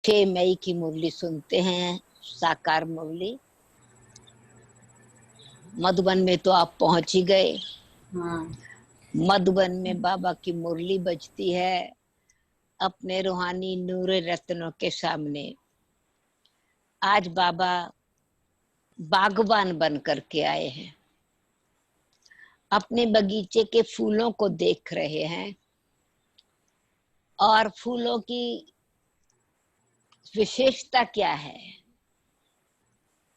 6 मई की मुरली सुनते हैं, साकार मुरली। मधुबन में तो आप पहुंच ही गए। मधुबन में बाबा की मुरली बजती है अपने रूहानी नूर रत्नों के सामने। आज बाबा बागबान बन करके आए हैं, अपने बगीचे के फूलों को देख रहे हैं और फूलों की विशेषता क्या है,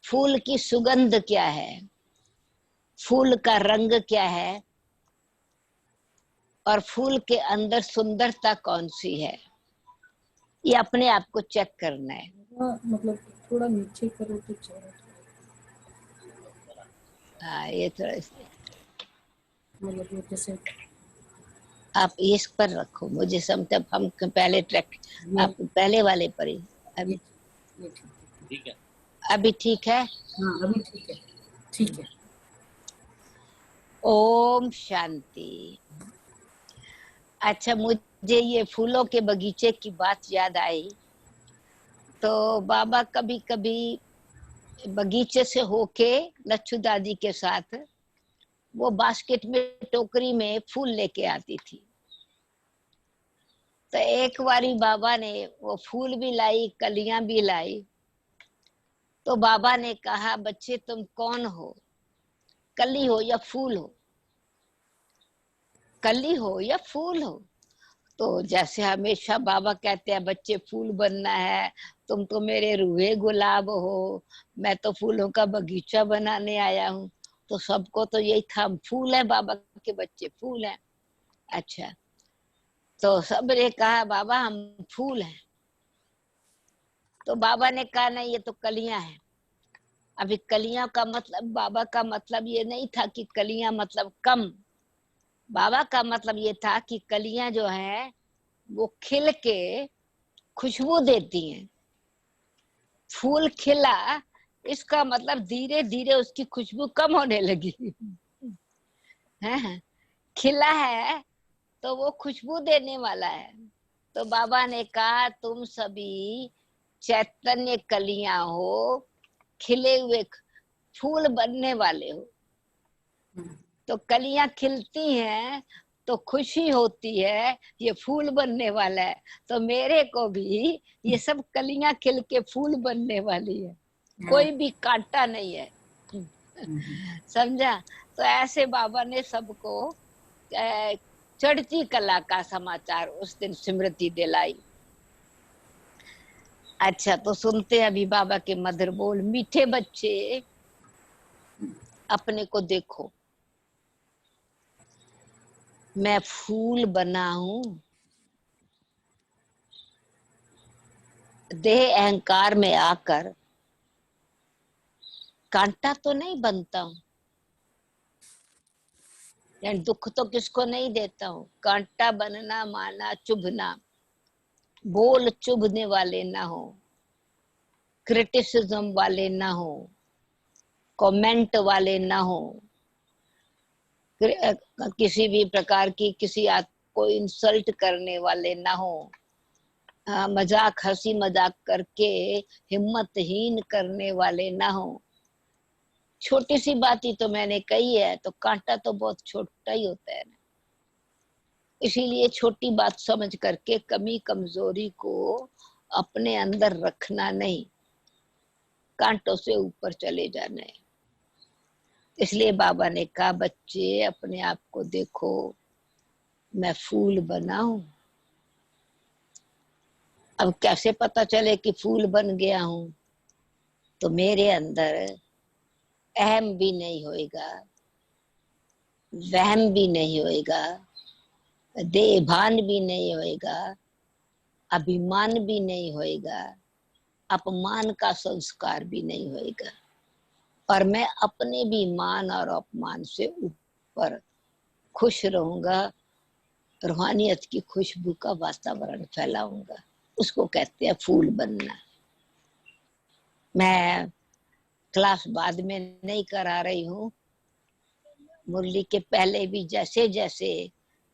फूल की सुगंध क्या है, फूल का रंग क्या है और फूल के अंदर सुंदरता कौन सी है, ये अपने आप को चेक करना है। मतलब थोड़ा नीचे करो तो चलो। हाँ, ये थोड़ा मतलब ये जैसे आप इस पर रखो, मुझे समझ, हम पहले ट्रैक, ये आप पहले वाले पर ही। अभी ये ठीक है। अभी ठीक है। हाँ अभी ठीक है, ठीक है। ओम शांति। अच्छा, मुझे ये फूलों के बगीचे की बात याद आई। तो बाबा कभी कभी बगीचे से होके लच्छू दादी के साथ वो बास्केट में, टोकरी में फूल लेके आती थी। तो एक बारी बाबा ने वो फूल भी लाई, कलियां भी लाई। तो बाबा ने कहा, बच्चे तुम कौन हो, कली हो या फूल हो, कली हो या फूल हो। तो जैसे हमेशा बाबा कहते हैं बच्चे फूल बनना है, तुम तो मेरे रूहे गुलाब हो, मैं तो फूलों का बगीचा बनाने आया हूँ। तो सबको तो यही था, हम फूल है, बाबा के बच्चे फूल हैं। अच्छा, तो सबने कहा बाबा हम फूल हैं। तो बाबा ने कहा नहीं, ये तो कलियां हैं। अभी कलियां का मतलब, बाबा का मतलब ये नहीं था कि कलियां मतलब कम। बाबा का मतलब ये था कि कलियां जो है वो खिल के खुशबू देती हैं। फूल खिला, इसका मतलब धीरे धीरे उसकी खुशबू कम होने लगी है। खिला है तो वो खुशबू देने वाला है। तो बाबा ने कहा तुम सभी चैतन्य कलियां हो, खिले हुए फूल बनने वाले हो। तो कलियां खिलती हैं तो खुशी होती है, ये फूल बनने वाला है। तो मेरे को भी ये सब कलियां खिल के फूल बनने वाली है, कोई भी कांटा नहीं है समझा। तो ऐसे बाबा ने सबको चढ़ती कला का समाचार उस दिन स्मृति दिलाई। अच्छा, तो सुनते हैं अभी बाबा के मधुर बोल। मीठे बच्चे अपने को देखो, मैं फूल बना हूं, देह अहंकार में आकर कांटा तो नहीं बनता हूं, यानी दुख तो किसको नहीं देता हूं। कांटा बनना माना चुभना, बोल चुभने वाले ना हो, क्रिटिसिज्म वाले ना हो, कमेंट वाले ना हो, किसी भी प्रकार की किसी को इंसल्ट करने वाले ना हो, मजाक हंसी मजाक करके हिम्मतहीन करने वाले ना हो। छोटी सी बात ही तो मैंने कही है, तो कांटा तो बहुत छोटा ही होता है ना। इसीलिए छोटी बात समझ करके कमी कमजोरी को अपने अंदर रखना नहीं, कांटों से ऊपर चले जाना है। इसलिए बाबा ने कहा बच्चे अपने आप को देखो, मैं फूल बना हूं। अब कैसे पता चले कि फूल बन गया हूं? तो मेरे अंदर अहम भी नहीं होएगा, वहम भी नहीं होएगा, देहभान भी नहीं होएगा, अभिमान भी नहीं होएगा, अपमान का संस्कार भी नहीं होएगा। और मैं अपने भी मान और अपमान से ऊपर खुश रहूंगा, रूहानियत की खुशबू का वातावरण फैलाऊंगा। उसको कहते हैं फूल बनना। मैं क्लास बाद में नहीं करा रही हूँ, मुरली के पहले भी जैसे जैसे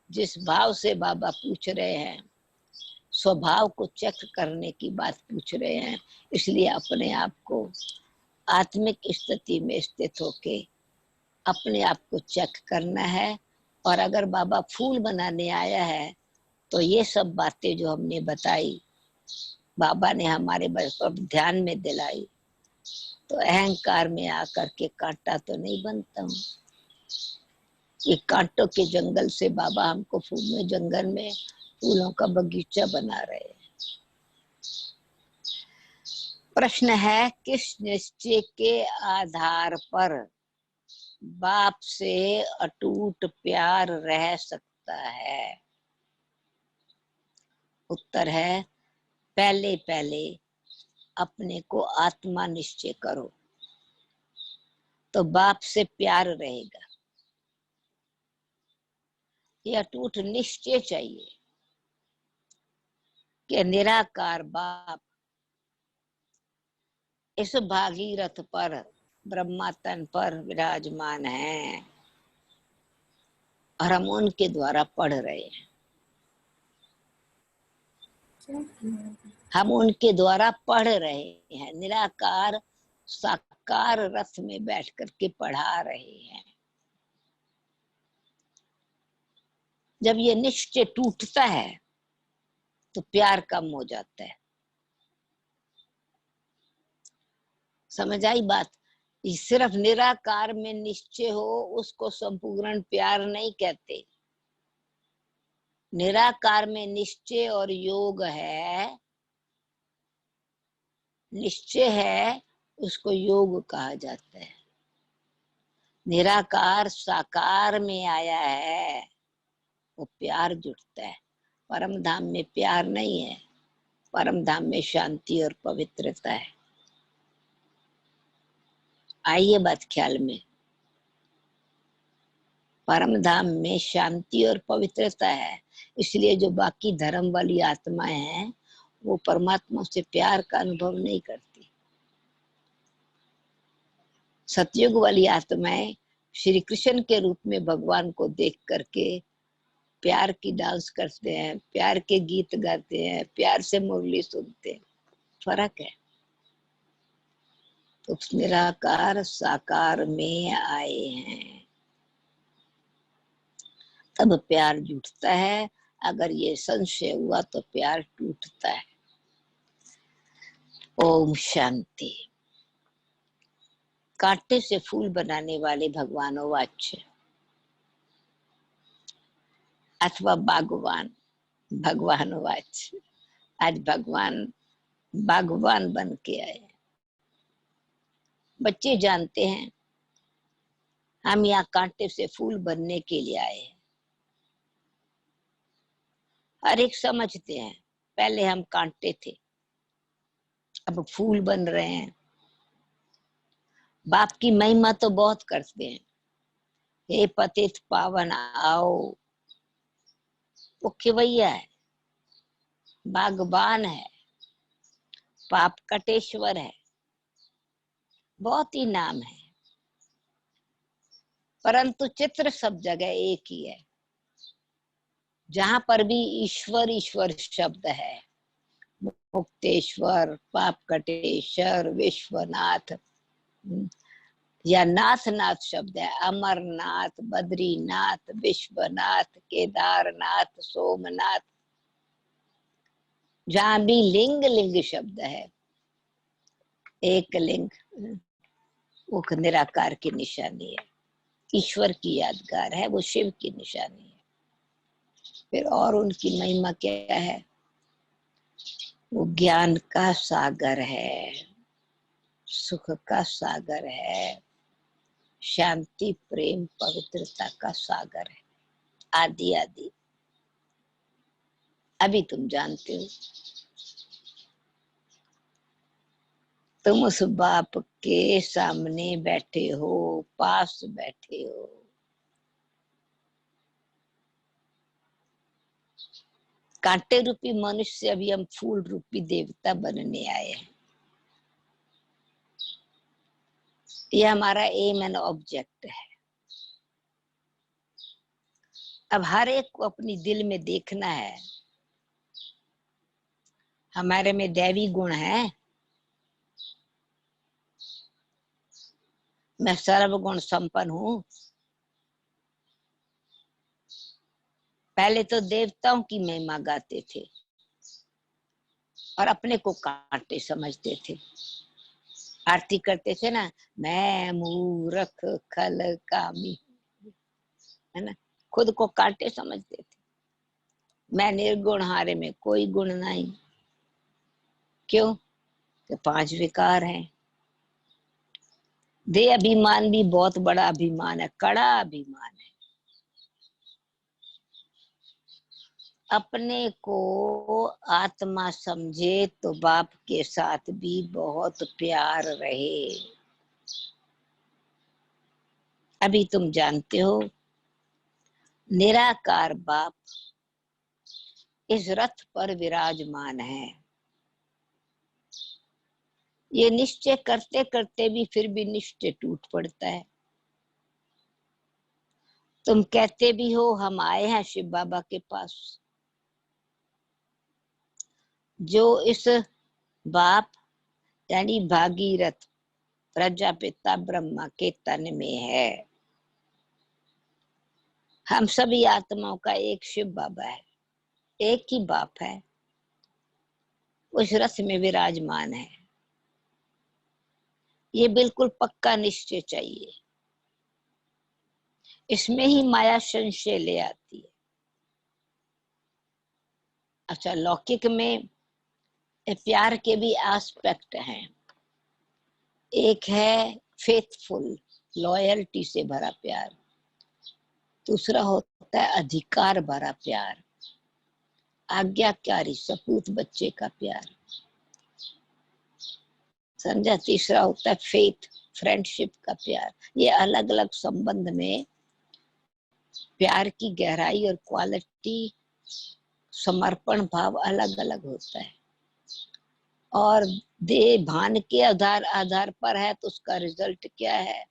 जिस भाव से बाबा पूछ रहे हैं, स्वभाव को चेक करने की बात पूछ रहे हैं। इसलिए अपने आप को आत्मिक स्थिति में स्थित होके अपने आप को चेक करना है। और अगर बाबा फूल बनाने आया है तो ये सब बातें जो हमने बताई, बाबा ने हमारे ध्यान में दिलाई, तो अहंकार में आकर के कांटा तो नहीं बनता हूँ। ये कांटों के जंगल से बाबा हमको फूल में जंगल में फूलों का बगीचा बना रहे हैं। प्रश्न है, किस निश्चय के आधार पर बाप से अटूट प्यार रह सकता है? उत्तर है, पहले पहले अपने को आत्मा निश्चय करो तो बाप से प्यार रहेगा। ये अटूट निश्चय चाहिए कि निराकार बाप इस भागीरथ पर, ब्रह्मा तन पर विराजमान है और हम उनके द्वारा पढ़ रहे हैं। हम उनके द्वारा पढ़ रहे हैं। निराकार साकार रथ में बैठ करके पढ़ा रहे हैं। जब ये निश्चय टूटता है तो प्यार कम हो जाता है। समझ आई बात? सिर्फ निराकार में निश्चय हो उसको संपूर्ण प्यार नहीं कहते। निराकार में निश्चय और योग है, निश्चय है, उसको योग कहा जाता है। निराकार साकार में आया है, वो प्यार जुटता है। परम धाम में प्यार नहीं है, परम धाम में शांति और पवित्रता है। आइए बात ख्याल में, परम धाम में शांति और पवित्रता है। इसलिए जो बाकी धर्म वाली आत्माएं हैं वो परमात्मा से प्यार का अनुभव नहीं करती। सतयुग वाली आत्माएं श्री कृष्ण के रूप में भगवान को देख करके प्यार की डांस करते हैं, प्यार के गीत गाते हैं, प्यार से मुरली सुनते हैं। फर्क है। तो निराकार साकार में आए हैं तब प्यार जुटता है। अगर ये संशय हुआ तो प्यार टूटता है। ओम शांति। कांटे से फूल बनाने वाले भगवानों वाच्य अथवा बागवान भगवान वाच्य। आज भगवान बागवान बन के आए। बच्चे जानते हैं हम यहाँ कांटे से फूल बनने के लिए आए हैं। हर एक समझते हैं पहले हम कांटे थे, अब फूल बन रहे हैं। बाप की महिमा तो बहुत करते हैं। हे पतित पावन आओ। वो खिवैया है, बागबान है, पाप कटेश्वर है, बहुत ही नाम है, परंतु चित्र सब जगह एक ही है। जहां पर भी ईश्वर ईश्वर शब्द है, मुक्तेश्वर, पाप कटेश्वर, विश्वनाथ या नाथ नाथ शब्द है, अमरनाथ, बद्रीनाथ, विश्वनाथ, केदारनाथ, सोमनाथ, जहां भी लिंग लिंग शब्द है, एक लिंग, वो निराकार की निशानी है, ईश्वर की यादगार है, वो शिव की निशानी है। फिर और उनकी महिमा क्या है? वो ज्ञान का सागर है, सुख का सागर है, शांति प्रेम पवित्रता का सागर है, आदि आदि। अभी तुम जानते हो, तुम उस बाप के सामने बैठे हो, पास बैठे हो। कांटे रूपी मनुष्य, अभी हम फूल रूपी देवता बनने आए हैं। ये हमारा एम एंड ऑब्जेक्ट है। अब हर एक को अपनी दिल में देखना है हमारे में दैवी गुण है। मैं सर्वगुण संपन्न हूँ। पहले तो देवताओं की महिमा गाते थे और अपने को कांटे समझते थे। आरती करते थे ना, मैं मूर्ख खल कामी, है ना, खुद को कांटे समझते थे। मैं निर्गुण, हारे में कोई गुण नहीं। क्यों? कि 5 विकार हैं। दे अभिमान भी बहुत बड़ा अभिमान है, कड़ा अभिमान है। अपने को आत्मा समझे तो बाप के साथ भी बहुत प्यार रहे। अभी तुम जानते हो, निराकार बाप इस रथ पर विराजमान है। ये निश्चय करते करते भी फिर भी निश्चय टूट पड़ता है। तुम कहते भी हो हम आए हैं शिव बाबा के पास, जो इस बाप यानी भागीरथ प्रजापिता ब्रह्मा के तन में है। हम सभी आत्माओं का एक शिव बाबा है, एक ही बाप है, उस रथ में विराजमान है। ये बिल्कुल पक्का निश्चय चाहिए। इसमें ही माया संशय ले आती है। अच्छा, लौकिक में प्यार के भी एस्पेक्ट हैं। एक है फेथफुल, लॉयल्टी से भरा प्यार। दूसरा होता है अधिकार भरा प्यार, आज्ञाकारी सपूत बच्चे का प्यार। समझा? तीसरा होता है फेथ, फ्रेंडशिप का प्यार। ये अलग अलग संबंध में प्यार की गहराई और क्वालिटी, समर्पण भाव अलग अलग होता है। और देह भान के आधार पर है तो उसका रिजल्ट क्या है,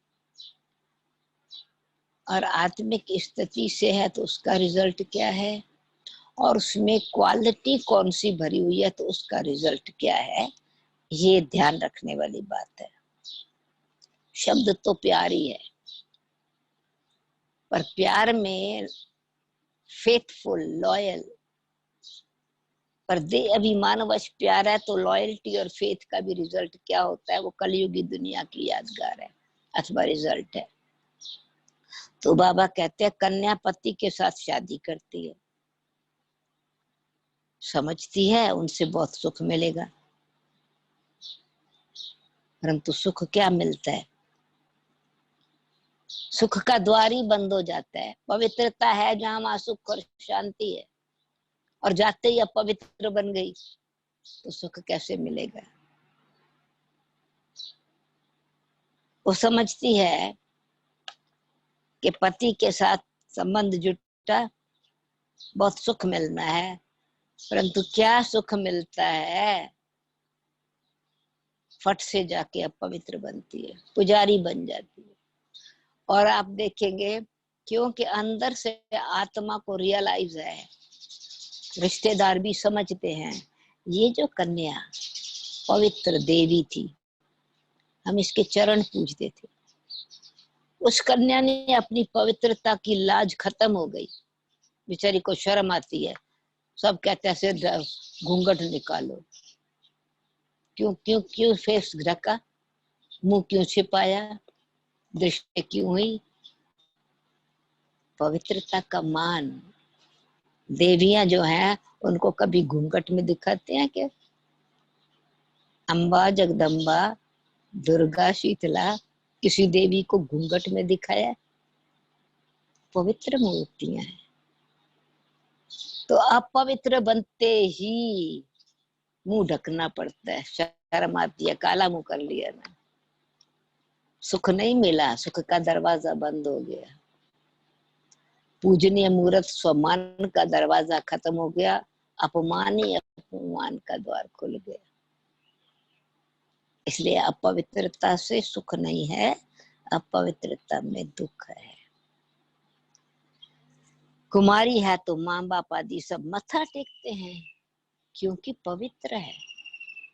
और आत्मिक स्थिति से है तो उसका रिजल्ट क्या है, और उसमें क्वालिटी कौन सी भरी हुई है तो उसका रिजल्ट क्या है। ये ध्यान रखने वाली बात है। शब्द तो प्यार ही है, पर प्यार में फेथफुल, लॉयल, पर दे अभिमानवश प्यार है तो लॉयल्टी और फेथ का भी रिजल्ट क्या होता है, वो कलयुगी दुनिया की यादगार है अथवा रिजल्ट है। तो बाबा कहते हैं कन्या पति के साथ शादी करती है, समझती है उनसे बहुत सुख मिलेगा, परंतु सुख क्या मिलता है? सुख का द्वार ही बंद हो जाता है। पवित्रता है जहां, वहां सुख और शांति है, और जाते ही अपवित्र बन गई तो सुख कैसे मिलेगा? वो समझती है कि पति के साथ संबंध जुटा, बहुत सुख मिलना है, परंतु क्या सुख मिलता है? फट से जाके अपवित्र बनती है, पुजारी बन जाती है। और आप देखेंगे, क्योंकि अंदर से आत्मा को रियलाइज है, रिश्तेदार भी समझते हैं, ये जो कन्या पवित्र देवी थी, हम इसके चरण पूजते थे, उस कन्या ने अपनी पवित्रता की लाज खत्म हो गई। बेचारी को शर्म आती है, सब कहते हैं सिर घूंघट निकालो, क्यों क्यों क्यों फेस ढका, मुंह क्यों छिपाया, दृष्टि क्यों हुई? पवित्रता का मान। देवियां जो हैं उनको कभी घूंघट में दिखाते हैं क्या? अम्बा, जगदम्बा, दुर्गा, शीतला, किसी देवी को घूंघट में दिखाया? पवित्र मूर्तियां हैं। तो अपवित्र बनते ही मुंह ढकना पड़ता है, शर्म आती है, काला मुंह कर लिया ना, सुख नहीं मिला, सुख का दरवाजा बंद हो गया। पूजनीय मूर्त सम्मान का दरवाजा खत्म हो गया, अपमान ही अपमान का द्वार खुल गया। इसलिए अपवित्रता से सुख नहीं है, अपवित्रता में दुख है। कुमारी है तो माँ बाप आदि सब मत्था टेकते हैं, क्योंकि पवित्र है,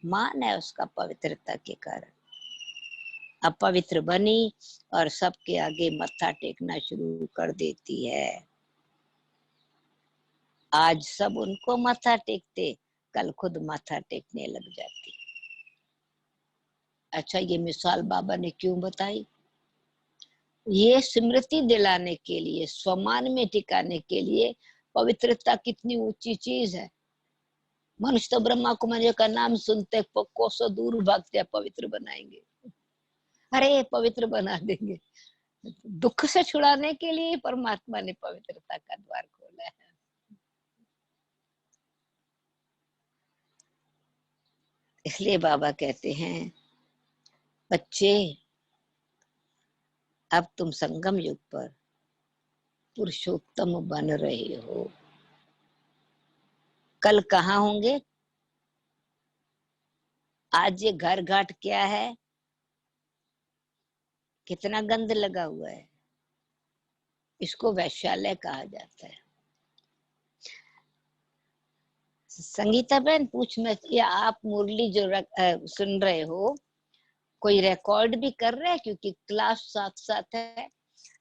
मान है उसका पवित्रता के कारण। अपवित्र बनी और सबके आगे मत्था टेकना शुरू कर देती है। आज सब उनको मत्था टेकते, कल खुद माथा टेकने लग जाती। अच्छा, ये मिसाल बाबा ने क्यों बताई? ये स्मृति दिलाने के लिए, स्वमान में टिकाने के लिए। पवित्रता कितनी ऊंची चीज है। मनुष्य तो ब्रह्मा कुमारी का नाम सुनते कोसों दूर भागते, पवित्र बनाएंगे, अरे पवित्र बना देंगे। दुख से छुड़ाने के लिए परमात्मा ने पवित्रता का द्वार खोला है। इसलिए बाबा कहते हैं, बच्चे अब तुम संगम युग पर पुरुषोत्तम बन रहे हो। कल कहाँ होंगे? आज ये घर घाट क्या है, कितना गंद लगा हुआ है, इसको वैश्यालय कहा जाता है। संगीता बहन पूछ में, या आप मुरली जो सुन रहे हो, कोई रिकॉर्ड भी कर रहे हैं? क्योंकि क्लास साथ साथ है।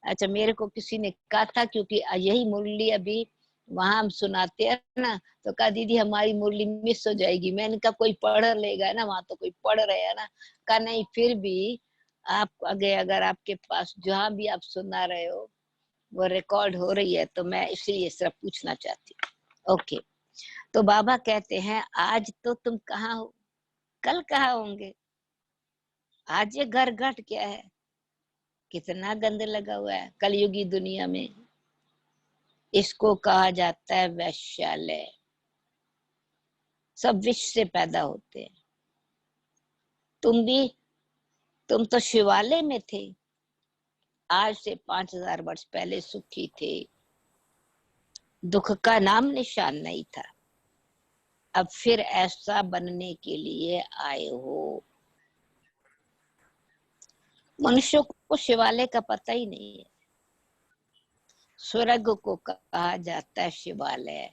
अच्छा, मेरे को किसी ने कहा था, क्योंकि यही मुरली अभी वहां हम सुनाते हैं ना, तो कहा दीदी हमारी मुरली मिस हो जाएगी। मैंने कहा कोई पढ़ लेगा ना, वहां तो कोई पढ़ रहे है ना। कहा नहीं, फिर भी आप आगे अगर आपके पास जहाँ भी आप सुना रहे हो वो रिकॉर्ड हो रही है, तो मैं इसलिए सिर्फ पूछना चाहती हूँ। ओके, तो बाबा कहते हैं आज तो तुम कहाँ हो, कल कहाँ होंगे। आज ये घर घट क्या है, कितना गंद लगा हुआ है कलयुगी दुनिया में। इसको कहा जाता है वैश्यालय। सब विष से पैदा होते हैं। तुम तो शिवालय में थे, आज से 5000 वर्ष पहले सुखी थे, दुख का नाम निशान नहीं था। अब फिर ऐसा बनने के लिए आए हो। मनुष्यों को शिवालय का पता ही नहीं है। स्वर्ग को कहा जाता है शिवालय।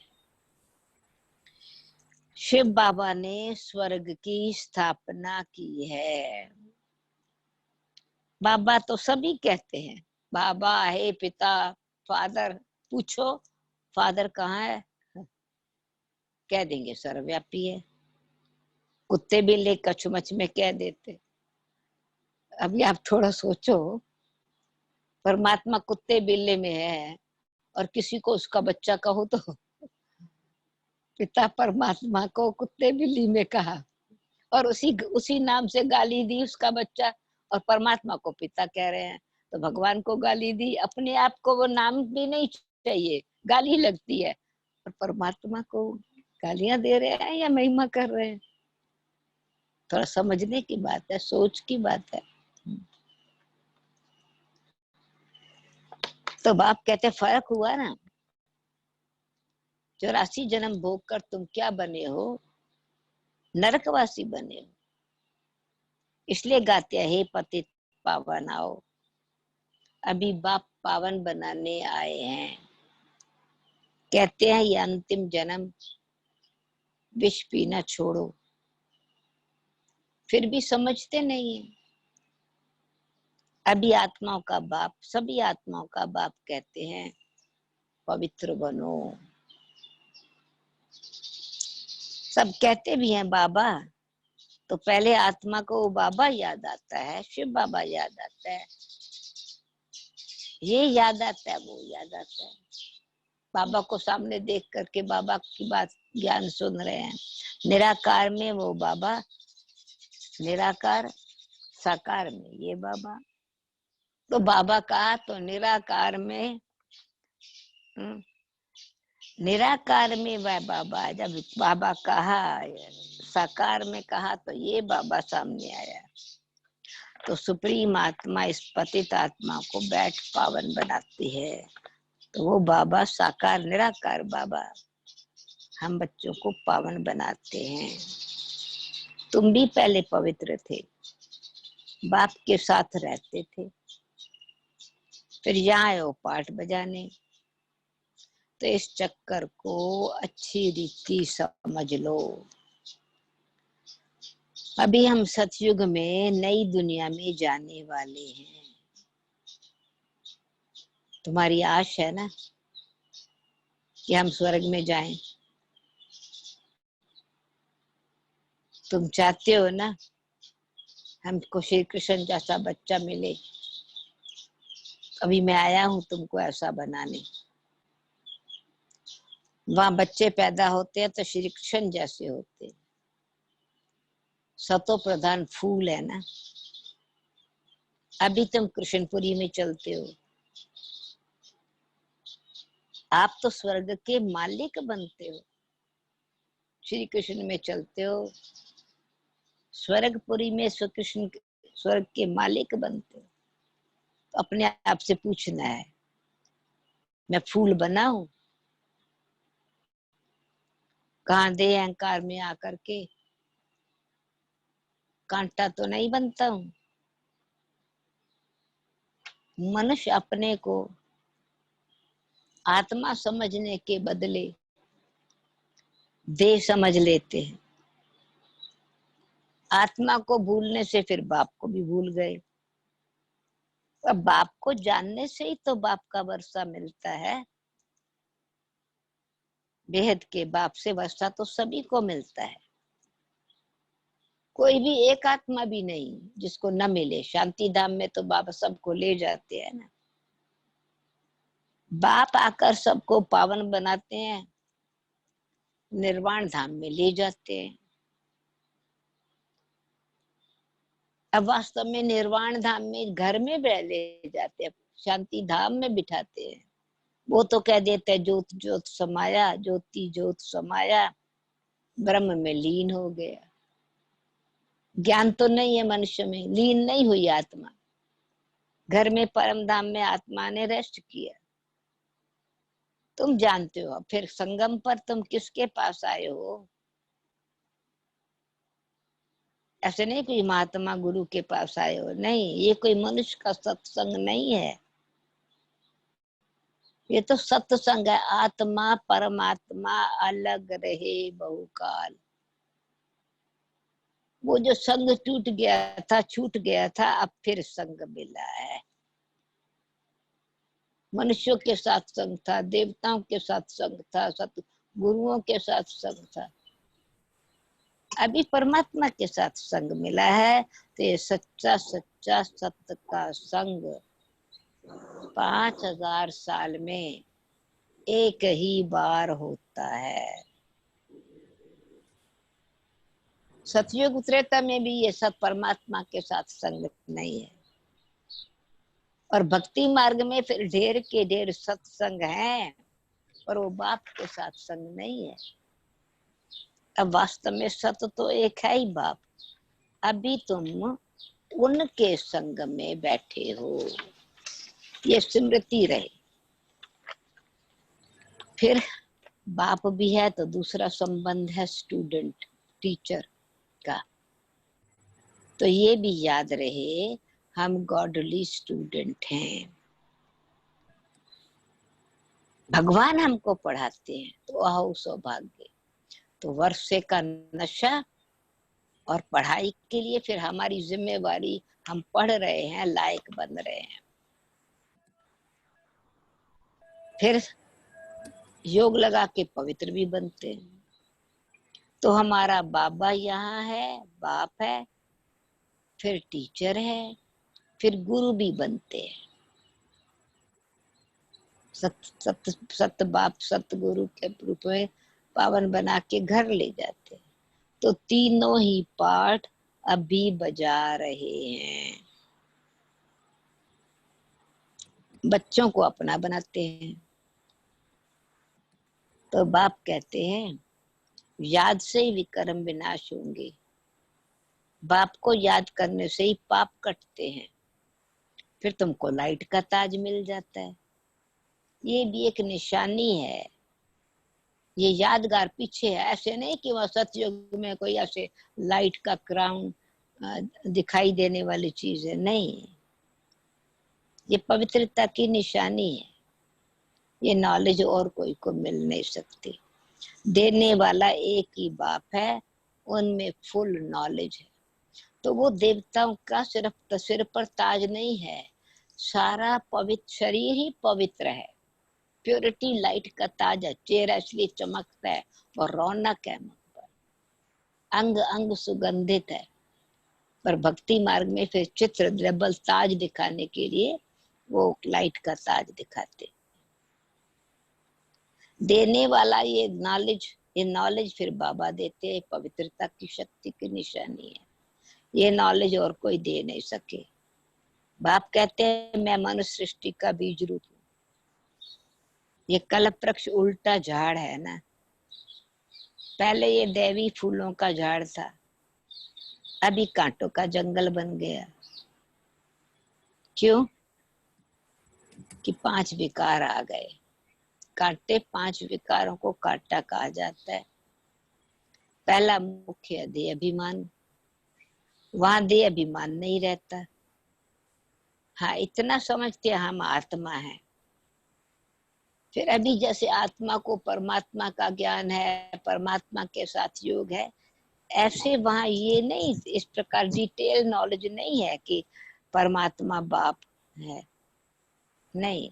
शिव बाबा ने स्वर्ग की स्थापना की है। बाबा तो सभी कहते हैं, बाबा है पिता, फादर। पूछो फादर कहाँ है, कह देंगे सर्वव्यापी है। कुत्ते बिल्ली कछुमच में कह देते। अभी आप थोड़ा सोचो, परमात्मा कुत्ते बिल्ले में है और किसी को उसका बच्चा कहो तो पिता परमात्मा को कुत्ते बिल्ली में कहा और उसी नाम से गाली दी उसका बच्चा, और परमात्मा को पिता कह रहे हैं। तो भगवान को गाली दी, अपने आप को वो नाम भी नहीं चाहिए, गाली लगती है। और परमात्मा को गालियां दे रहे हैं या महिमा कर रहे हैं। थोड़ा समझने की बात है, सोच की बात है। तो बाप कहते फर्क हुआ ना। 84 जन्म भोग कर तुम क्या बने हो, नरकवासी बने हो। इसलिए गाते हैं, हे पतित पावन आओ, अभी बाप पावन बनाने आए हैं। कहते हैं ये अंतिम जन्म, विष पीना छोड़ो। फिर भी समझते नहीं है। अभी आत्माओं का बाप, सभी आत्माओं का बाप कहते हैं पवित्र बनो। सब कहते भी हैं बाबा, तो पहले आत्मा को बाबा याद आता है, शिव बाबा याद आता है, ये याद आता है, वो याद आता है। बाबा को सामने देख करके बाबा की बात ज्ञान सुन रहे हैं। निराकार में वो बाबा, निराकार साकार में ये बाबा। तो बाबा कहा तो निराकार में, निराकार में वह बाबा, जब बाबा कहा साकार में कहा तो ये बाबा सामने आया। तो सुप्रीम आत्मा इस पतित आत्मा को बैठ पावन बनाती है। तो वो बाबा साकार निराकार बाबा हम बच्चों को पावन बनाते हैं। तुम भी पहले पवित्र थे, बाप के साथ रहते थे, फिर यहाँ आए हो पाठ बजाने। तो इस चक्कर को अच्छी रीति समझ लो। अभी हम सतयुग में नई दुनिया में जाने वाले हैं। तुम्हारी आश है ना कि हम स्वर्ग में जाएं? तुम चाहते हो ना हमको श्री कृष्ण जैसा बच्चा मिले? अभी मैं आया हूं तुमको ऐसा बनाने। वहां बच्चे पैदा होते हैं तो श्री कृष्ण जैसे होते हैं। सतो प्रधान फूल है ना। अभी तुम कृष्णपुरी में चलते हो। आप तो स्वर्ग के मालिक बनते हो। श्री कृष्ण में चलते हो, स्वर्गपुरी में श्री कृष्ण स्वर्ग के मालिक बनते हो। तो अपने आप से पूछना है, मैं फूल बना हूं? कहाँ दे अहंकार में आकर के कांटा तो नहीं बनता हूं। मनुष्य अपने को आत्मा समझने के बदले देह समझ लेते हैं। आत्मा को भूलने से फिर बाप को भी भूल गए। अब बाप को जानने से ही तो बाप का वर्षा मिलता है। बेहद के बाप से वर्षा तो सभी को मिलता है। कोई भी एक आत्मा भी नहीं जिसको न मिले। शांति धाम में तो बाबा सबको ले जाते हैं ना। बाप आकर सबको पावन बनाते हैं, निर्वाण धाम में ले जाते हैं। अब वास्तव में निर्वाण धाम में घर में ले जाते हैं, शांति धाम में बिठाते हैं। वो तो कह देते हैं ज्योत ज्योत समाया, ज्योति ज्योत समाया, ब्रह्म में लीन हो गया। ज्ञान तो नहीं है मनुष्य में, लीन नहीं हुई आत्मा। घर में परम धाम में आत्मा ने रेस्ट किया। तुम जानते हो। फिर संगम पर तुम किसके पास आए हो? ऐसे नहीं कोई महात्मा गुरु के पास आए हो, नहीं। ये कोई मनुष्य का सत्संग नहीं है। ये तो सत्संग है। आत्मा परमात्मा अलग रहे बहुकाल। वो जो संग टूट गया था, छूट गया था, अब फिर संग मिला है। मनुष्यों के साथ संग था, देवताओं के साथ संग था, सत गुरुओं के साथ संग था। अभी परमात्मा के साथ संग मिला है। तो ये सच्चा सच्चा सत्य का संग 5000 साल में एक ही बार होता है। सतयुग त्रेता में भी ये सब परमात्मा के साथ संग नहीं है। और भक्ति मार्ग में फिर ढेर के ढेर सत्संग हैं, और वो बाप के साथ संग नहीं है। अब वास्तव में सत्य तो एक है ही बाप। अभी तुम उनके संग में बैठे हो, ये स्मृति रहे। फिर बाप भी है तो दूसरा संबंध है स्टूडेंट टीचर का। तो ये भी याद रहे, हम गॉडली स्टूडेंट हैं। भगवान हमको पढ़ाते हैं तो आओ सौभाग्य। तो वर्षे का नशा और पढ़ाई के लिए फिर हमारी जिम्मेवारी, हम पढ़ रहे हैं, लायक बन रहे हैं। फिर योग लगा के पवित्र भी बनते हैं। तो हमारा बाबा यहाँ है, बाप है, फिर टीचर है, फिर गुरु भी बनते हैं। सत बाप सत गुरु के रूप में पावन बना के घर ले जाते हैं। तो तीनों ही पाठ अभी बजा रहे हैं। बच्चों को अपना बनाते हैं। तो बाप कहते हैं याद से ही विकर्म विनाश होंगे। बाप को याद करने से ही पाप कटते हैं। फिर तुमको लाइट का ताज मिल जाता है। ये भी एक निशानी है। ये यादगार पीछे है। ऐसे नहीं कि वह सतयुग में कोई ऐसे लाइट का क्राउन दिखाई देने वाली चीज है, नहीं। ये पवित्रता की निशानी है। ये नॉलेज और कोई को मिल नहीं सकती। देने वाला एक ही बाप है, उनमें फुल नॉलेज है। तो वो देवताओं का सिर्फ सिर पर ताज नहीं है, सारा पवित्र शरीर ही पवित्र है। प्योरिटी लाइट का ताज है, चेहरा इसलिए चमकता है और रौनक है मुख पर, अंग अंग सुगंधित है। पर भक्ति मार्ग में फिर चित्र डबल ताज दिखाने के लिए वो लाइट का ताज दिखाते। देने वाला ये नॉलेज फिर बाबा देते हैं, पवित्रता की शक्ति की निशानी है। ये नॉलेज और कोई दे नहीं सके। बाप कहते हैं मैं मनुष्य सृष्टि का बीज रूप हूँ। ये कल्प वृक्ष उल्टा झाड़ है ना, पहले ये दैवी फूलों का झाड़ था, अभी कांटों का जंगल बन गया। क्यों? कि 5 विकार आ गए। कांटे 5 विकारों को कांटा कहा जाता है। पहला मुख्य देह अभिमान, वहां देह अभिमान नहीं रहता। हाँ, इतना समझते हम आत्मा है। फिर अभी जैसे आत्मा को परमात्मा का ज्ञान है, परमात्मा के साथ योग है, ऐसे वहां ये नहीं, इस प्रकार डिटेल नॉलेज नहीं है कि परमात्मा बाप है, नहीं,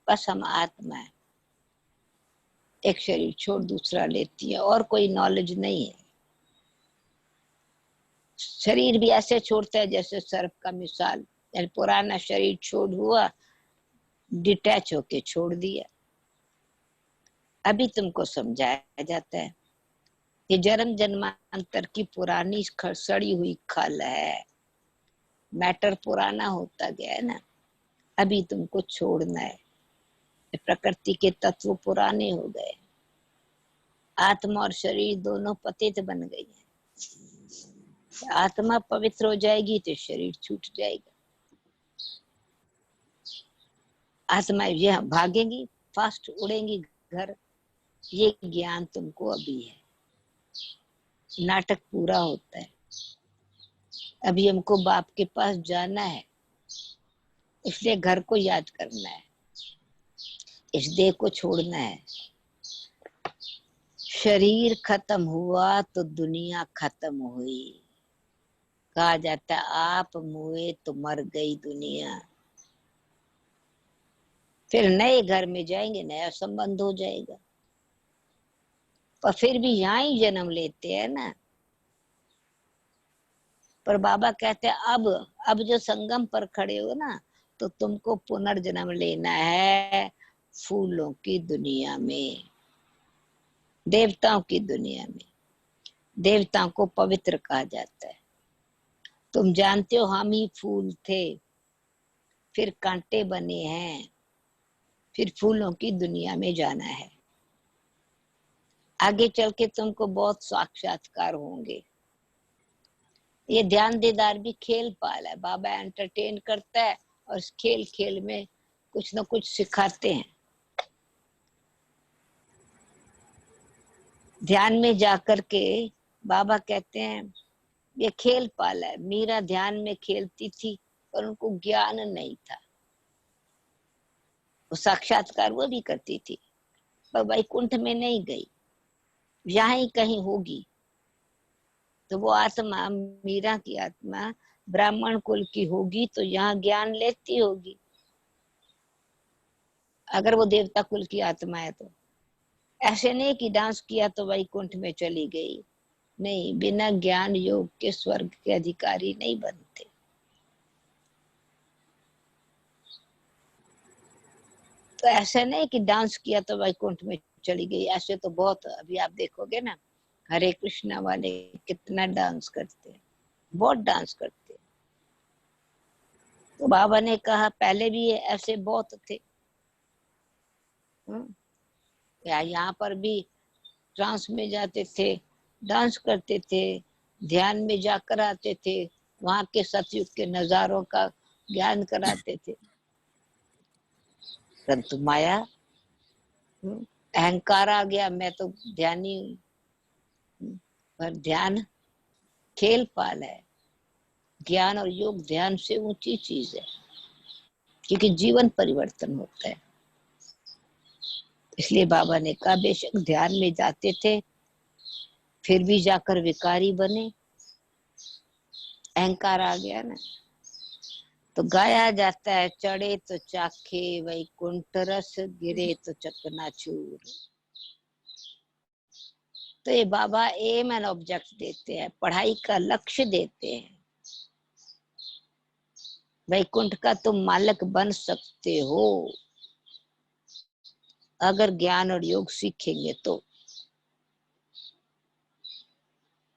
बस हम आत्मा है। एक शरीर छोड़ दूसरा लेती है, और कोई नॉलेज नहीं है। शरीर भी ऐसे छोड़ता है जैसे सर्प का मिसाल, यानी पुराना शरीर छोड़ हुआ, डिटैच होके छोड़ दिया। अभी तुमको समझाया जाता है कि जन्म जन्मांतर की पुरानी सड़ी हुई खल है, मैटर पुराना होता गया है ना, अभी तुमको छोड़ना है। प्रकृति के तत्व पुराने हो गए, आत्मा और शरीर दोनों पतित बन गई है। आत्मा पवित्र हो जाएगी तो शरीर छूट जाएगा। आत्मा यह भागेगी, फास्ट उड़ेंगी घर, ये ज्ञान तुमको अभी है। नाटक पूरा होता है। अभी हमको बाप के पास जाना है, इसलिए घर को याद करना है, इस देह को छोड़ना है। शरीर खत्म हुआ तो दुनिया खत्म हुई। कहा जाता है आप मुए तो मर गई दुनिया। फिर नए घर में जाएंगे, नया संबंध हो जाएगा, पर फिर भी यहाँ ही जन्म लेते हैं ना। पर बाबा कहते हैं अब जो संगम पर खड़े हो ना, तो तुमको पुनर्जन्म लेना है फूलों की दुनिया में, देवताओं की दुनिया में। देवताओं को पवित्र कहा जाता है। तुम जानते हो हम ही फूल थे, फिर कांटे बने हैं, फिर फूलों की दुनिया में जाना है। आगे चल के तुमको बहुत साक्षात्कार होंगे। ये ध्यान दीदार भी खेल पाल है, बाबा एंटरटेन करता है और इस खेल खेल में कुछ न कुछ सिखाते हैं। ध्यान में जाकर के बाबा कहते हैं ये खेल पाल है। मीरा ध्यान में खेलती थी पर उनको ज्ञान नहीं था। वो साक्षात्कार वो भी करती थी पर वैकुंठ में नहीं गई, यहाँ ही कहीं होगी। तो वो आत्मा, मीरा की आत्मा ब्राह्मण कुल की होगी तो यहाँ ज्ञान लेती होगी। अगर वो देवता कुल की आत्मा है तो ऐसे नहीं कि डांस किया तो वैकुंठ में चली गई, नहीं, बिना ज्ञान योग के स्वर्ग के अधिकारी नहीं बनते। तो ऐसा नहीं कि डांस किया तो वैकुंठ में चली गई, ऐसे तो बहुत अभी आप देखोगे ना, हरे कृष्णा वाले कितना डांस करते हैं, बहुत डांस करते हैं। तो बाबा ने कहा पहले भी ऐसे बहुत थे। यहाँ पर भी ट्रांस में जाते थे, डांस करते थे, ध्यान में जाकर आते थे, वहां के सतयुग के नजारों का ज्ञान कराते थे। परंतु माया, अहंकार आ गया, मैं तो ध्यानी हूँ। पर ध्यान खेल पाल है। ज्ञान और योग ध्यान से ऊंची चीज है, क्योंकि जीवन परिवर्तन होता है। इसलिए बाबा ने कहा बेशक ध्यान में जाते थे, फिर भी जाकर विकारी बने, अहंकार आ गया ना। तो गाया जाता है, चढ़े तो चाखे वैकुंठ रस, गिरे तो चकनाचूर। तो ये बाबा एम एंड ऑब्जेक्ट देते हैं, पढ़ाई का लक्ष्य देते हैं। वैकुंठ का तुम मालिक बन सकते हो अगर ज्ञान और योग सीखेंगे तो।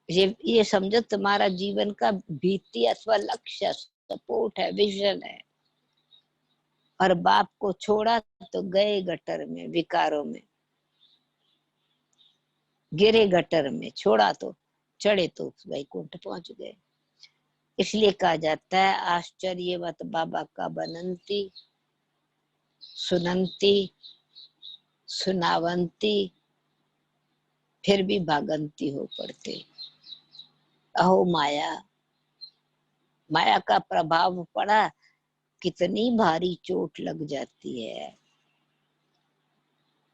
ये समझो तुम्हारा जीवन का भीति अथवा लक्ष्य, सपोर्ट है, विजन है। और बाप को छोड़ा तो गए गटर में, विकारों में, गिरे गटर में, छोड़ा तो चढ़े तो वैकुंठ पहुंच गए। इसलिए कहा जाता है आश्चर्यवत बाबा का बनंती, सुनंती सुनावंती, फिर भी भागंती हो पड़ते। अहो माया, माया का प्रभाव पड़ा, कितनी भारी चोट लग जाती है।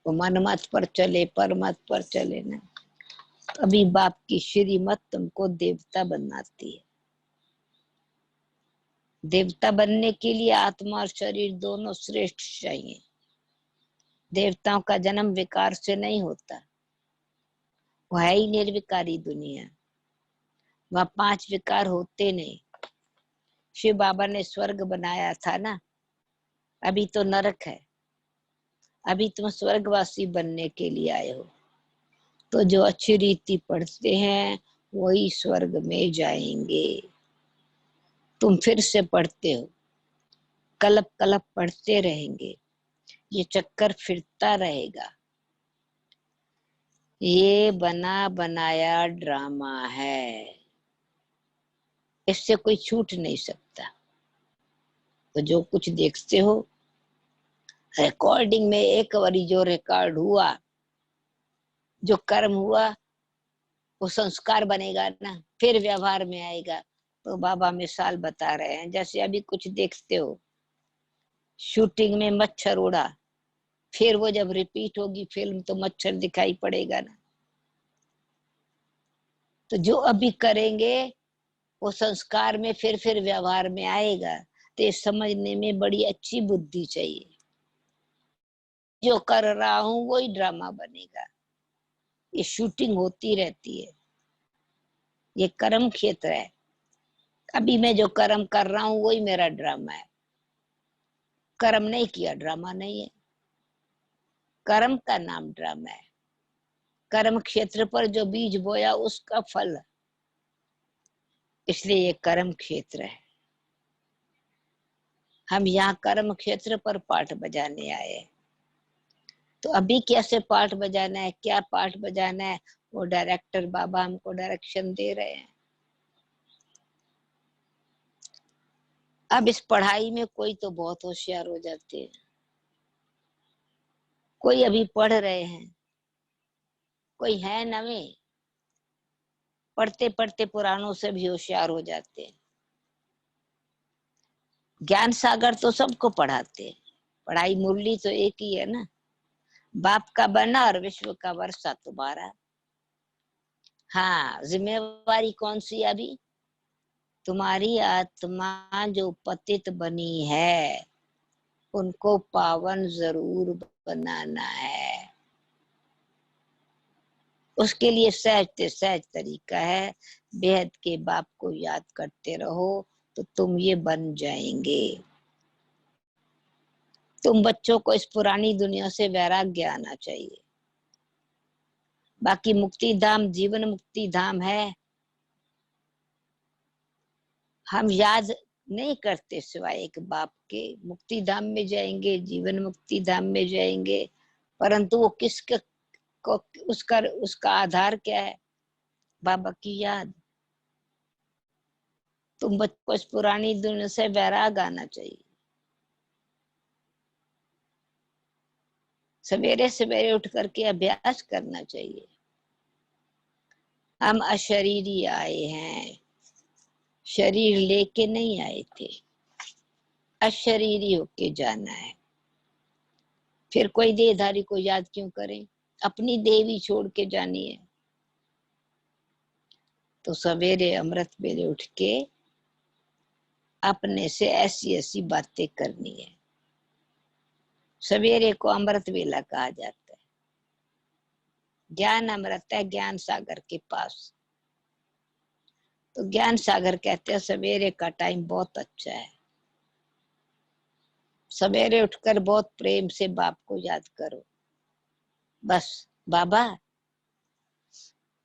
वो मनमत पर चले, परमत पर चले ना, अभी बाप की श्रीमत तुमको देवता बनाती है। देवता बनने के लिए आत्मा और शरीर दोनों श्रेष्ठ चाहिए। देवताओं का जन्म विकार से नहीं होता, वो है ही निर्विकारी दुनिया, वहां 5 विकार होते नहीं। शिव बाबा ने स्वर्ग बनाया था ना, अभी तो नरक है। अभी तुम स्वर्गवासी बनने के लिए आए हो, तो जो अच्छी रीति पढ़ते हैं वही स्वर्ग में जाएंगे। तुम फिर से पढ़ते हो, कलप कलप पढ़ते रहेंगे, ये चक्कर फिरता रहेगा। ये बना बनाया ड्रामा है, इससे कोई छूट नहीं सकता। तो जो कुछ देखते हो रिकॉर्डिंग में, एक बारी जो रिकॉर्ड हुआ, जो कर्म हुआ, वो संस्कार बनेगा ना, फिर व्यवहार में आएगा। तो बाबा मिसाल बता रहे हैं, जैसे अभी कुछ देखते हो, शूटिंग में मच्छर उड़ा, फिर वो जब रिपीट होगी फिल्म तो मच्छर दिखाई पड़ेगा ना। तो जो अभी करेंगे वो संस्कार में फिर व्यवहार में आएगा। तो ये समझने में बड़ी अच्छी बुद्धि चाहिए, जो कर रहा हूं वही ड्रामा बनेगा। ये शूटिंग होती रहती है, ये कर्म क्षेत्र है। अभी मैं जो कर्म कर रहा हूं वही मेरा ड्रामा है। कर्म नहीं किया ड्रामा नहीं है, कर्म का नाम ड्रामा है। कर्म क्षेत्र पर जो बीज बोया उसका फल, इसलिए ये कर्म क्षेत्र है। हम यहाँ कर्म क्षेत्र पर पाठ बजाने आए हैं। तो अभी कैसे पाठ बजाना है, क्या पाठ बजाना है, वो डायरेक्टर बाबा हमको डायरेक्शन दे रहे हैं। अब इस पढ़ाई में कोई तो बहुत होशियार हो जाते हैं, कोई अभी पढ़ रहे हैं, कोई है नवे, पढ़ते पढ़ते पुरानों से भी होशियार हो जाते हैं। ज्ञान सागर तो सबको पढ़ाते हैं, पढ़ाई मुरली तो एक ही है ना, बाप का बना और विश्व का वर्षा तुम्हारा। हाँ, जिम्मेवारी कौन सी अभी, तुम्हारी आत्मा जो पतित बनी है उनको पावन जरूर बनाना है। उसके लिए सहज तरीका है, बेहद के बाप को याद करते रहो तो तुम ये बन जाएंगे। तुम बच्चों को इस पुरानी दुनिया से वैराग्य आना चाहिए। बाकी मुक्ति धाम जीवन मुक्ति धाम है, हम याद नहीं करते सिवाय एक बाप के। मुक्ति धाम में जाएंगे, जीवन मुक्ति धाम में जाएंगे, परंतु वो किसके को, उसका आधार क्या है, बाबा की याद। तुम बच्चों को इस पुरानी दुनिया से वैराग आना चाहिए। सवेरे सवेरे उठ करके अभ्यास करना चाहिए। हम अशरीरी आए हैं, शरीर लेके नहीं आए थे, अशरीरी होके जाना है। फिर कोई देहधारी को याद क्यों करें, अपनी देवी छोड़ के जानी है। तो सवेरे अमृत वेले उठ के अपने से ऐसी ऐसी बातें करनी है। सवेरे को अमृत वेला कहा जाता है। ज्ञान अमृत है ज्ञान सागर के पास। तो ज्ञान सागर कहते हैं सवेरे का टाइम बहुत अच्छा है। सवेरे उठकर बहुत प्रेम से बाप को याद करो। बस बाबा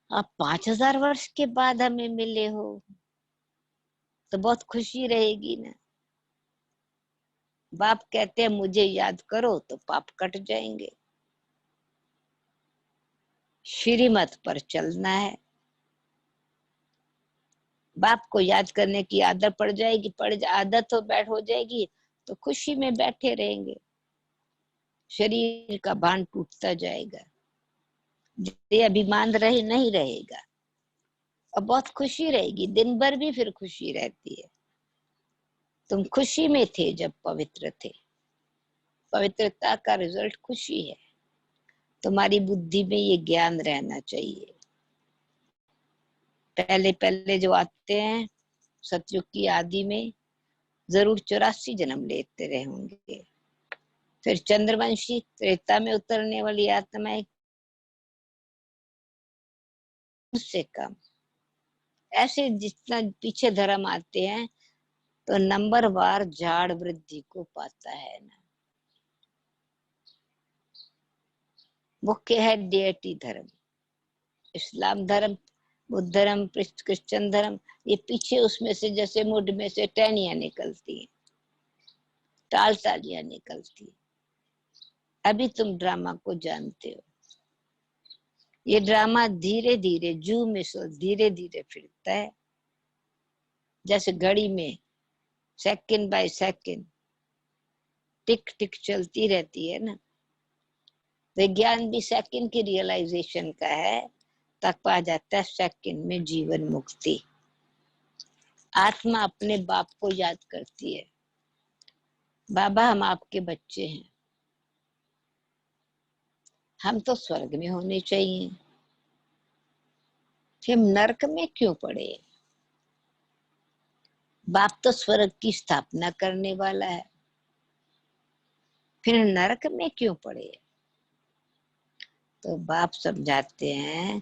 आप 5000 वर्ष के बाद हमें मिले हो तो बहुत खुशी रहेगी ना। बाप कहते हैं मुझे याद करो तो पाप कट जाएंगे। श्रीमत पर चलना है। बाप को याद करने की आदत पड़ जाएगी, आदत हो बैठ हो जाएगी तो खुशी में बैठे रहेंगे। शरीर का भान टूटता जाएगा, ये अभिमान रहे नहीं रहेगा और बहुत खुशी रहेगी। दिन भर भी फिर खुशी रहती है। तुम खुशी में थे जब पवित्र थे। पवित्रता का रिजल्ट खुशी है। तुम्हारी बुद्धि में ये ज्ञान रहना चाहिए। पहले पहले जो आते हैं सतयुग की आदि में जरूर 84 जन्म लेते रहे होंगे। फिर चंद्रवंशी त्रेता में उतरने वाली आत्माएं उससे कम। ऐसे जितना पीछे धर्म आते हैं तो नंबर वार झाड़ वृद्धि को पाता है ना। मुख्य है डेटी धर्म, इस्लाम धर्म, बुद्ध धर्म, क्रिश्चियन धर्म। ये पीछे उसमें से जैसे मुड में से टहनियां निकलती हैं, टाल टालियां निकलती हैं। अभी तुम ड्रामा को जानते हो। ये ड्रामा धीरे धीरे जू में से धीरे धीरे फिरता है। जैसे घड़ी में सेकंड बाय सेकंड टिक टिक चलती रहती है ना। विज्ञान भी सेकंड की रियलाइजेशन का है, तक पा जाता है सेकंड में जीवन मुक्ति। आत्मा अपने बाप को याद करती है, बाबा हम आपके बच्चे हैं, हम तो स्वर्ग में होने चाहिए, फिर नरक में क्यों पड़े। बाप तो स्वर्ग की स्थापना करने वाला है, फिर नरक में क्यों पड़े। तो बाप समझाते हैं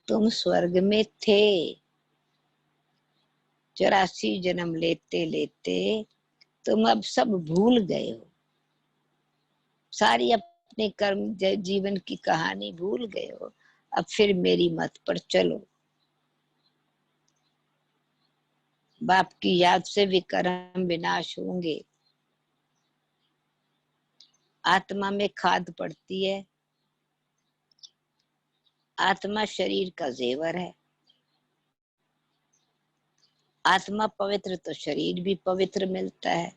तुम स्वर्ग में थे। 84 जन्म लेते लेते तुम अब सब भूल गए हो। सारी अपने कर्म जीवन की कहानी भूल गए हो। अब फिर मेरी मत पर चलो। बाप की याद से विकर्म विनाश होंगे। आत्मा में खाद पड़ती है। आत्मा शरीर का जेवर है। आत्मा पवित्र तो शरीर भी पवित्र मिलता है।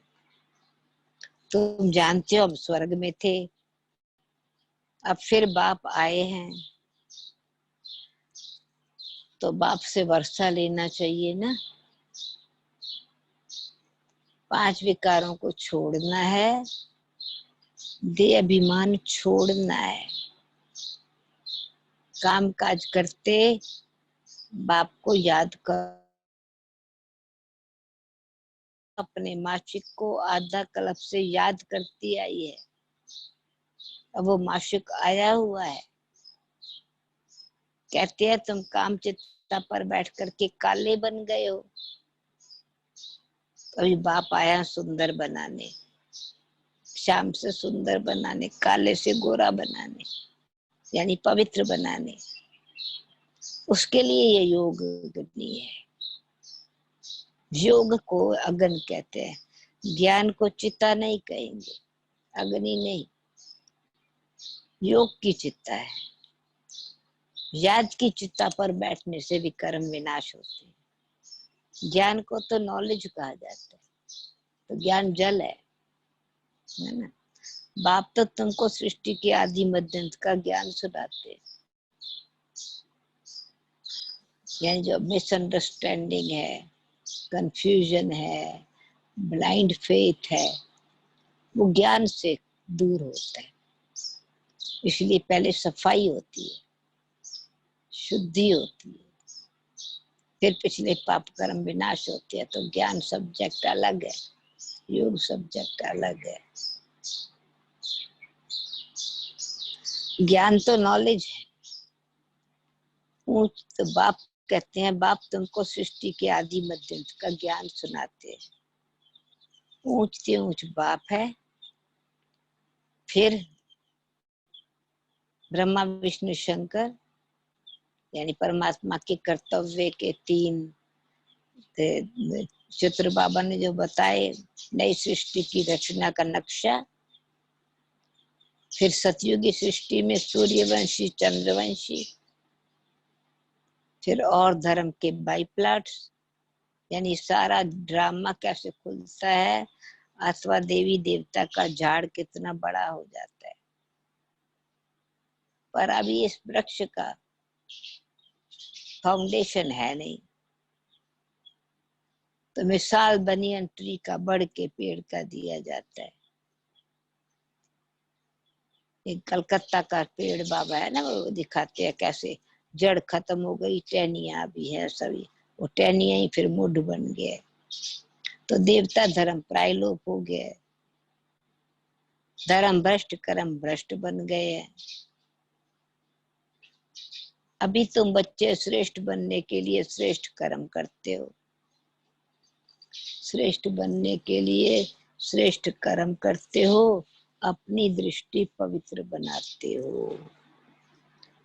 तुम जानते हो हम स्वर्ग में थे, अब फिर बाप आए हैं तो बाप से वर्षा लेना चाहिए ना। 5 विकारों को छोड़ना है, देह अभिमान छोड़ना है। काम काज करते बाप को याद कर। अपने माशिक को आधा कल्प से याद करती आई है। अब वो माशिक आया हुआ है। कहते हैं तुम काम चित्ता पर बैठ करके काले बन गए हो। अभी बाप आया सुंदर बनाने, शाम से सुंदर बनाने, काले से गोरा बनाने, यानी पवित्र बनाने। उसके लिए ये योग करनी है। योग को अग्नि कहते हैं। ज्ञान को चिता नहीं कहेंगे, अग्नि नहीं, योग की चिता है। याद की चिता पर बैठने से विकर्म विनाश होते हैं। ज्ञान को तो नॉलेज कहा जाता है। तो ज्ञान जल है ना। बाप तो तुमको सृष्टि के आदि मध्य का ज्ञान सुनाते हैं। यानी जो मिसअंडरस्टैंडिंग है, कंफ्यूजन है, ब्लाइंड फेथ है, वो ज्ञान से दूर होता है। इसलिए पहले सफाई होती है, शुद्धि होती है, फिर पिछले पाप कर्म विनाश होते हैं। तो ज्ञान सब्जेक्ट अलग है, योग सब्जेक्ट अलग है। ज्ञान तो नॉलेज है। ऊंच तो बाप कहते हैं, बाप तुमको सृष्टि के आदि मध्य का ज्ञान सुनाते हैं। ऊंच से ऊंच बाप है, फिर ब्रह्मा विष्णु शंकर, यानी परमात्मा के कर्तव्य के 3 चित्र बाबा ने जो बताए, नई सृष्टि की रचना का नक्शा। फिर सतयुगी सृष्टि में सूर्यवंशी चंद्रवंशी, फिर और धर्म के बाई प्लॉट्स, यानी सारा ड्रामा कैसे खुलता है, अथवा देवी देवता का झाड़ कितना बड़ा हो जाता है। पर अभी इस वृक्ष का फाउंडेशन है नहीं, तो मिसाल बनियन ट्री का बढ़ के पेड़ का दिया जाता है। एक कलकत्ता का पेड़ बाबा है ना, वो दिखाते हैं कैसे जड़ खत्म हो गई, टहनियां भी है सभी, वो टहनियां ही फिर मुड बन गए। तो देवता धर्म प्रायलोप हो गया, धर्म भ्रष्ट कर्म भ्रष्ट बन गए हैं। अभी तुम बच्चे श्रेष्ठ बनने के लिए श्रेष्ठ कर्म करते हो, श्रेष्ठ बनने के लिए श्रेष्ठ कर्म करते हो, अपनी दृष्टि पवित्र बनाते हो,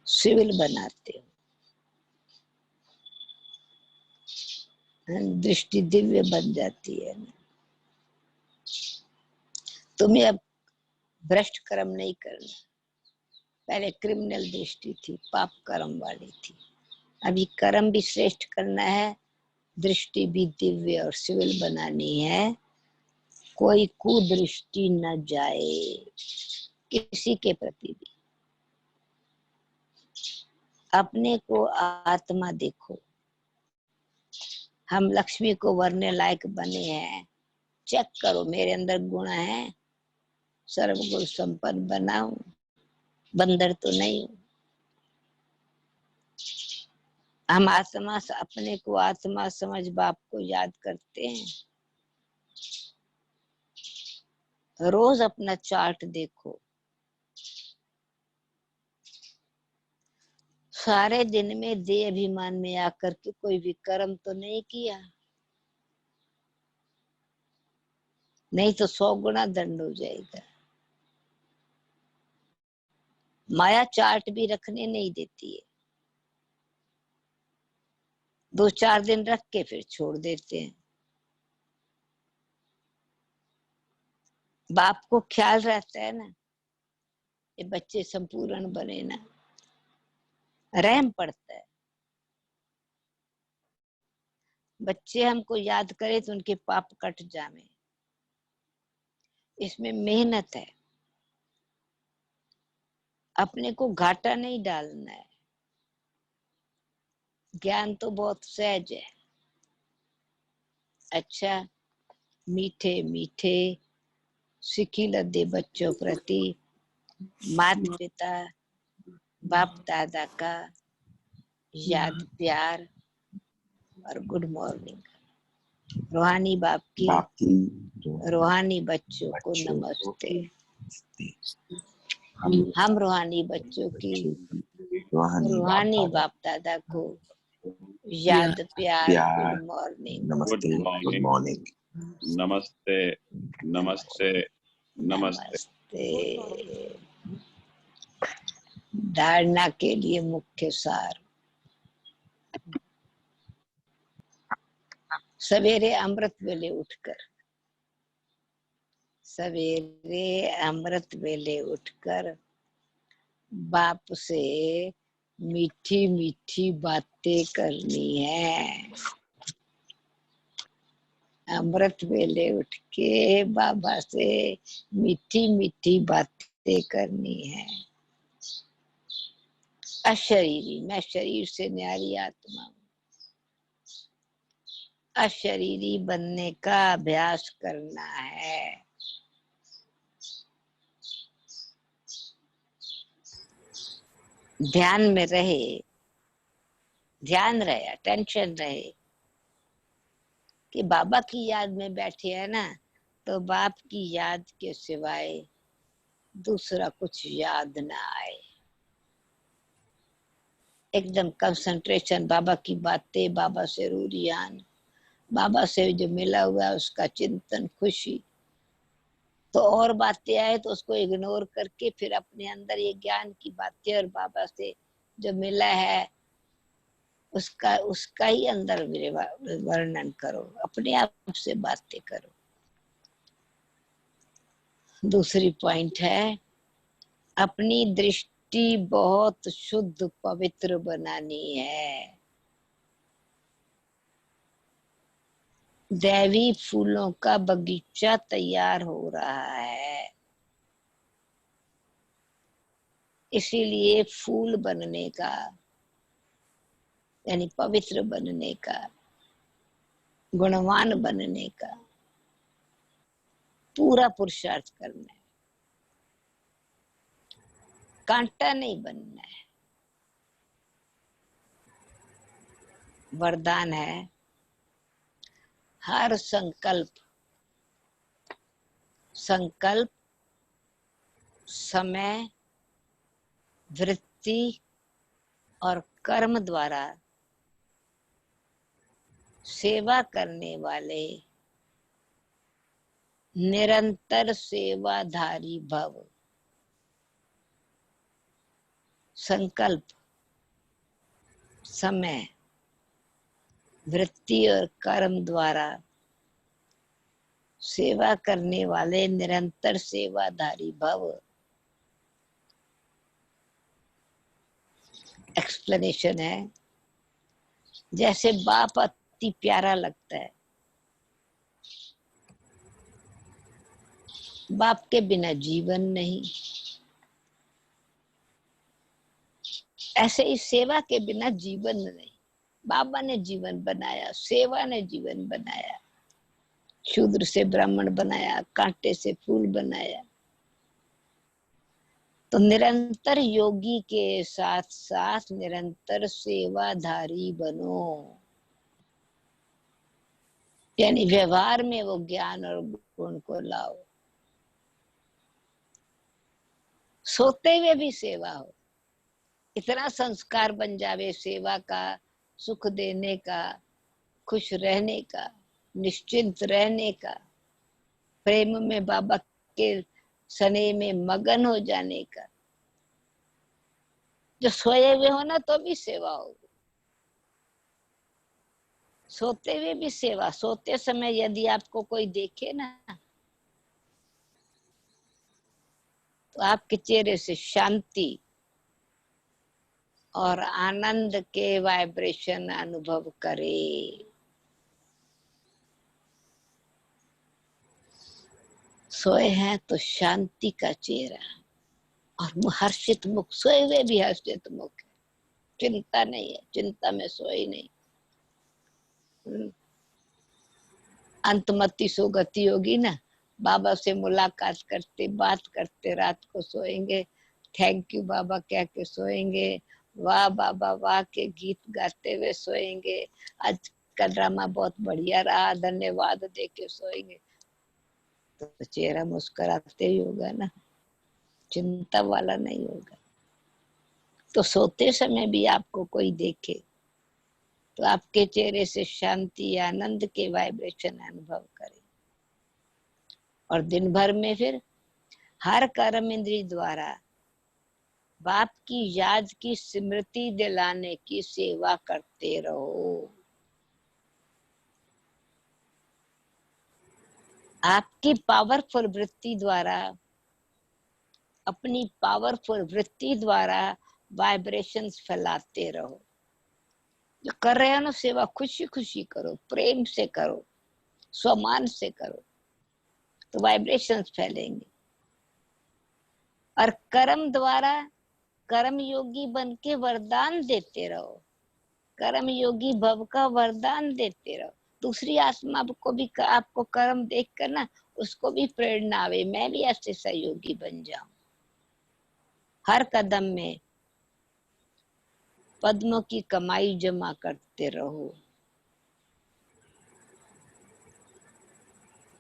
सिविल बनाते हो, दृष्टि दिव्य बन जाती है। तुम्हें अब भ्रष्ट कर्म नहीं करना। पहले क्रिमिनल दृष्टि थी, पाप कर्म वाली थी, अभी कर्म भी श्रेष्ठ करना है, दृष्टि भी दिव्य और सिविल बनानी है। कोई कुदृष्टि न जाए किसी के प्रति भी। अपने को आत्मा देखो। हम लक्ष्मी को वरने लायक बने हैं, चेक करो मेरे अंदर गुण है, सर्वगुण संपन्न बना हूं, बंदर तो नहीं हूं। हम आत्मा, अपने को आत्मा समझ बाप को याद करते हैं। रोज अपना चार्ट देखो, सारे दिन में देह अभिमान में आकर के कोई विक्रम तो नहीं किया, नहीं तो 100 गुना दंड हो जाएगा। माया चार्ट भी रखने नहीं देती है, 2-4 दिन रख के फिर छोड़ देते हैं। बाप को ख्याल रहता है ना, ये बच्चे संपूर्ण बने ना, रहम पड़ता है। बच्चे हमको याद करे तो उनके पाप कट जावे, इसमें मेहनत है, अपने को घाटा नहीं डालना है। ज्ञान तो बहुत सहज है। अच्छा, मीठे मीठे सिक्की लद्दे बच्चों प्रति माता पिता बाप दादा का याद प्यार और गुड मॉर्निंग। रूहानी बाप की रूहानी बच्चों को नमस्ते। हम रूहानी बच्चों की रूहानी बाप दादा को याद प्यार गुड मॉर्निंग। नमस्ते, गुड मॉर्निंग, नमस्ते नमस्ते नमस्ते। धारणा के लिए मुख्य सार। सवेरे अमृत वेले उठकर, सवेरे अमृत वेले उठकर बाप से मीठी मीठी बातें करनी है। अमृत वेले उठ के बाबा से मीठी मीठी बातें करनी है। अशरीरी, मैं शरीर से न्यारी आत्मा हूँ, अशरीरी बनने का अभ्यास करना है। ध्यान में रहे, ध्यान रहे, अटेंशन रहे कि बाबा की याद में बैठे है ना, तो बाप की याद के सिवाय दूसरा कुछ याद ना आए। एकदम कंसंट्रेशन, बाबा की बातें, बाबा से रूरियान, बाबा से जो मिला हुआ है उसका चिंतन, खुशी। तो और बातें आए तो उसको इग्नोर करके फिर अपने अंदर ये ज्ञान की बातें और बाबा से जो मिला है उसका उसका ही अंदर वर्णन करो, अपने आप से बातें करो। दूसरी पॉइंट है, अपनी दृष्टि बहुत शुद्ध पवित्र बनानी है। दैवी फूलों का बगीचा तैयार हो रहा है, इसीलिए फूल बनने का यानी पवित्र बनने का, गुणवान बनने का पूरा पुरुषार्थ करना है। कांटा नहीं बनना है। वरदान है, हर संकल्प समय, वृत्ति और कर्म द्वारा सेवा करने वाले निरंतर सेवाधारी भव। संकल्प, समय, वृत्ति और कर्म द्वारा सेवा करने वाले निरंतर सेवाधारी भव। एक्सप्लेनेशन है, जैसे बाप अति प्यारा लगता है, बाप के बिना जीवन नहीं, ऐसे ही सेवा के बिना जीवन नहीं। बाबा ने जीवन बनाया, सेवा ने जीवन बनाया, शूद्र से ब्राह्मण बनाया, कांटे से फूल बनाया। तो निरंतर योगी के साथ साथ निरंतर सेवाधारी बनो, यानी व्यवहार में वो ज्ञान और गुण को लाओ। सोते हुए भी सेवा हो, इतना संस्कार बन जावे सेवा का, सुख देने का, खुश रहने का, निश्चिंत रहने का, प्रेम में बाबा के स्नेह में मगन हो जाने का। जो सोए हुए हो ना तो भी सेवा हो, सोते हुए भी सेवा। सोते समय यदि आपको कोई देखे ना तो आपके चेहरे से शांति और आनंद के वाइब्रेशन अनुभव करे। सोए हैं तो शांति का चेहरा और हर्षित मुख, सोए हुए भी हर्षित मुख है, चिंता नहीं है, चिंता में सोई नहीं। अंतमति सोगति होगी ना, बाबा से मुलाकात करते, बात करते रात को सोएंगे, थैंक यू बाबा कह के सोएंगे, वाह बाबा वाह के गीत गाते हुए सोएंगे, आज का ड्रामा बहुत बढ़िया रहा, धन्यवाद दे के सोएंगे। तो चेहरा मुस्कुराते ही होगा ना, चिंता वाला नहीं होगा। तो सोते समय भी आपको कोई देखे तो आपके चेहरे से शांति, आनंद के वाइब्रेशन अनुभव करें। और दिन भर में फिर हर कर्म इंद्रिय द्वारा बाप की याद की स्मृति दिलाने की सेवा करते रहो। आपकी पावरफुल वृत्ति द्वारा, अपनी पावरफुल वृत्ति द्वारा वाइब्रेशंस फैलाते रहो। जो कर रहे हो ना सेवा, खुशी खुशी करो, प्रेम से करो, सम्मान से करो, तो वाइब्रेशंस फैलेंगे। और कर्म द्वारा कर्म योगी बन के वरदान देते रहो, कर्म योगी भव का वरदान देते रहो। दूसरी आत्मा को भी आपको कर्म देख कर ना उसको भी प्रेरणा आवे, मैं भी ऐसे सहयोगी बन जाऊं। हर कदम में पद्मों की कमाई जमा करते रहो,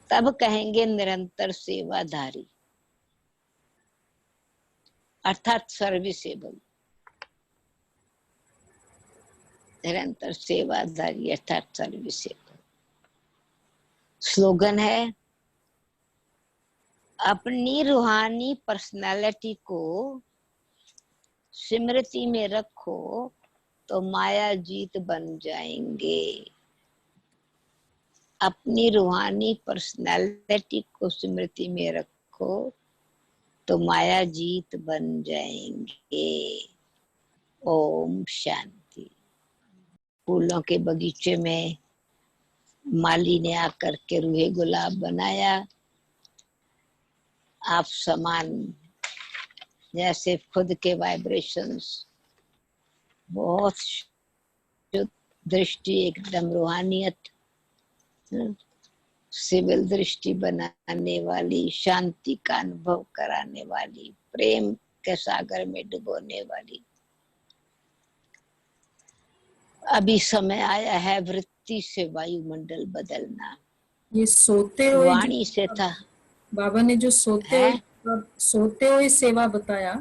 तब कहेंगे निरंतर सेवाधारी, अर्थात सर्विसेबल। निरंतर सेवाधारी अर्थात सर्विसेबल। स्लोगन है, अपनी रूहानी पर्सनालिटी को स्मृति में रखो तो माया जीत बन जाएंगे। अपनी रूहानी पर्सनालिटी को स्मृति में रखो तो माया जीत बन जाएंगे। ओम शांति। फूलों के बगीचे में माली ने आकर के रूहे गुलाब बनाया। आप समान जैसे खुद के वाइब्रेशंस, बहुत शुद्ध दृष्टि, एकदम रूहानियत, सिविल दृष्टि बनाने वाली, शांति का अनुभव कराने वाली, प्रेम के सागर में डुबोने वाली। अभी समय आया है वृत्ति से वायुमंडल बदलना। ये सोते हुए वाणी से था बाबा ने जो सोते हुए सेवा बताया,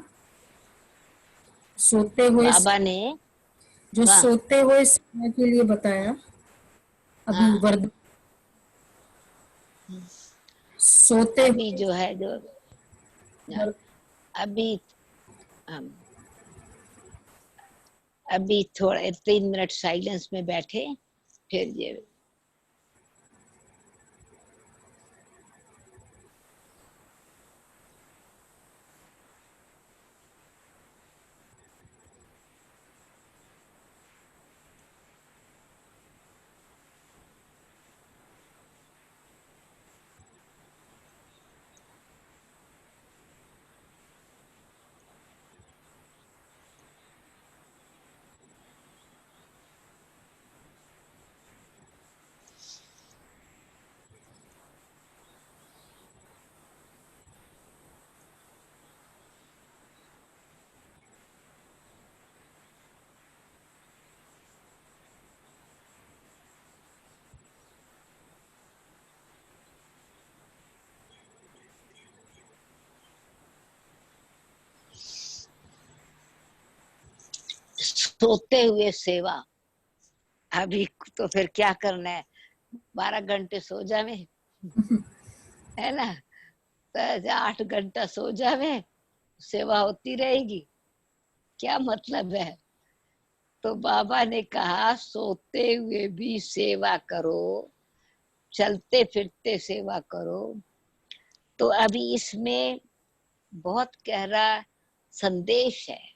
सोते हुए बाबा ने जो सोते हुए सेवा के लिए बताया। अभी वर्द सोते अभी जो है जो अभी थोड़े 3 मिनट साइलेंस में बैठे, फिर ये सोते हुए सेवा। अभी तो फिर क्या करना है, 12 घंटे सो जावे है ना, तो 8 घंटा सो जावे, सेवा होती रहेगी, क्या मतलब है। तो बाबा ने कहा सोते हुए भी सेवा करो, चलते फिरते सेवा करो। तो अभी इसमें बहुत गहरा संदेश है।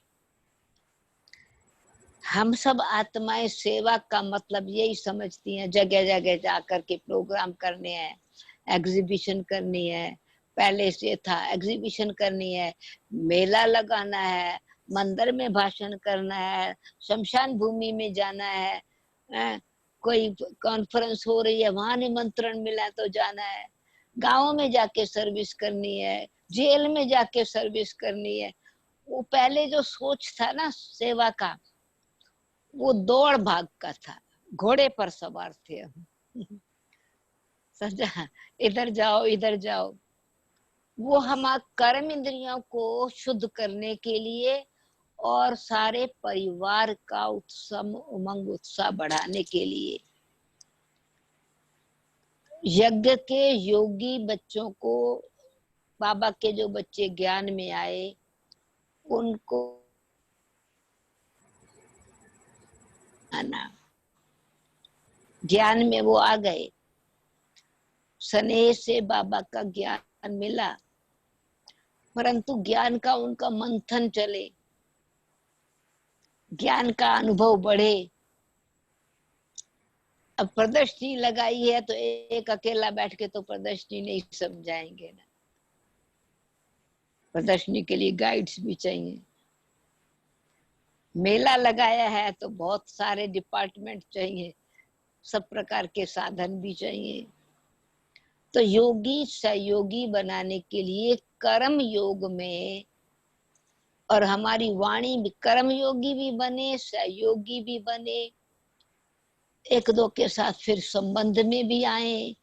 हम सब आत्माएं सेवा का मतलब यही समझती हैं, जगह जगह जाकर के प्रोग्राम करने हैं, एग्जीबिशन करनी है। पहले से था एग्जीबिशन करनी है, मेला लगाना है, मंदिर में भाषण करना है, शमशान भूमि में जाना है, कोई कॉन्फ्रेंस हो रही है वहां निमंत्रण मिला तो जाना है, गाँव में जाके सर्विस करनी है, जेल में जाके सर्विस करनी है। वो पहले जो सोच था ना सेवा का, वो दौड़ भाग का था, घोड़े पर सवार थे हम समझा, इधर जाओ इधर जाओ। वो हम कर्म इंद्रियों को शुद्ध करने के लिए और सारे परिवार का उत्सव उमंग उत्साह बढ़ाने के लिए यज्ञ के योगी बच्चों को, बाबा के जो बच्चे ज्ञान में आए उनको आना, ज्ञान में वो आ गए, स्नेह से बाबा का ज्ञान मिला, परंतु ज्ञान का उनका मंथन चले, ज्ञान का अनुभव बढ़े। अब प्रदर्शनी लगाई है तो एक अकेला बैठ के तो प्रदर्शनी नहीं समझाएंगे ना, प्रदर्शनी के लिए गाइड्स भी चाहिए। मेला लगाया है तो बहुत सारे डिपार्टमेंट चाहिए, सब प्रकार के साधन भी चाहिए। तो योगी सहयोगी बनाने के लिए कर्म योग में और हमारी वाणी भी कर्म योगी भी बने, सहयोगी भी बने, एक दो के साथ फिर संबंध में भी आए,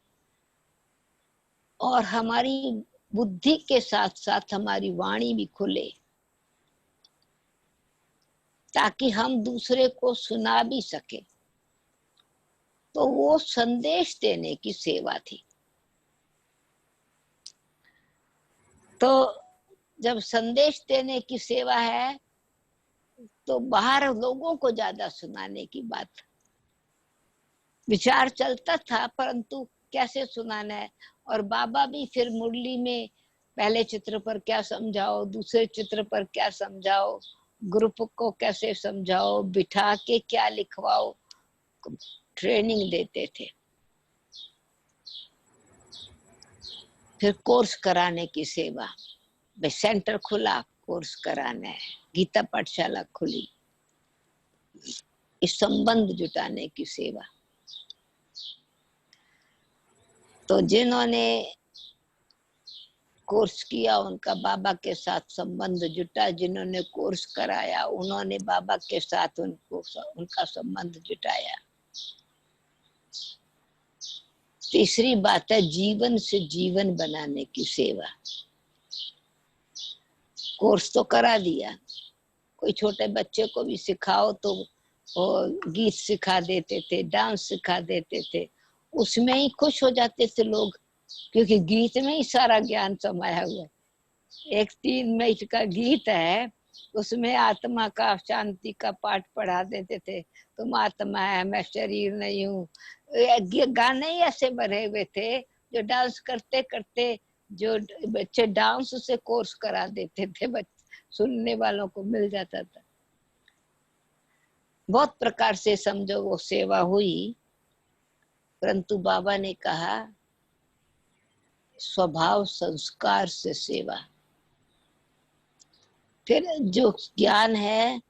और हमारी बुद्धि के साथ साथ हमारी वाणी भी खुले, ताकि हम दूसरे को सुना भी सके। तो वो संदेश देने की सेवा थी। तो जब संदेश देने की सेवा है तो बाहर लोगों को ज्यादा सुनाने की बात, विचार चलता था परंतु कैसे सुनाना है। और बाबा भी फिर मुरली में पहले चित्र पर क्या समझाओ, दूसरे चित्र पर क्या समझाओ, ग्रुप को कैसे समझाओ, बिठा के क्या लिखवाओ, ट्रेनिंग देते थे। फिर कोर्स कराने की सेवा, भाई सेंटर खुला, कोर्स कराना है, गीता पाठशाला खुली, इस संबंध जुटाने की सेवा। तो जिन्होंने कोर्स किया उनका बाबा के साथ संबंध जुटा, जिन्होंने कोर्स कराया उन्होंने बाबा के साथ उनका संबंध जुटाया। तीसरी बात है जीवन से जीवन बनाने की सेवा। कोर्स तो करा दिया, कोई छोटे बच्चे को भी सिखाओ तो वो गीत सिखा देते थे, डांस सिखा देते थे, उसमें ही खुश हो जाते थे लोग, क्योंकि गीत में ही सारा ज्ञान समाया हुआ है। एक 3 मिनट का गीत है, उसमें आत्मा का शांति का पाठ पढ़ा देते थे, तुम आत्मा है मैं शरीर नहीं हूँ। गाने ही ऐसे भरे हुए थे जो डांस करते करते जो बच्चे डांस से कोर्स करा देते थे, सुनने वालों को मिल जाता था। बहुत प्रकार से समझो वो सेवा हुई, परंतु बाबा ने कहा स्वभाव संस्कार से सेवा। फिर जो ज्ञान है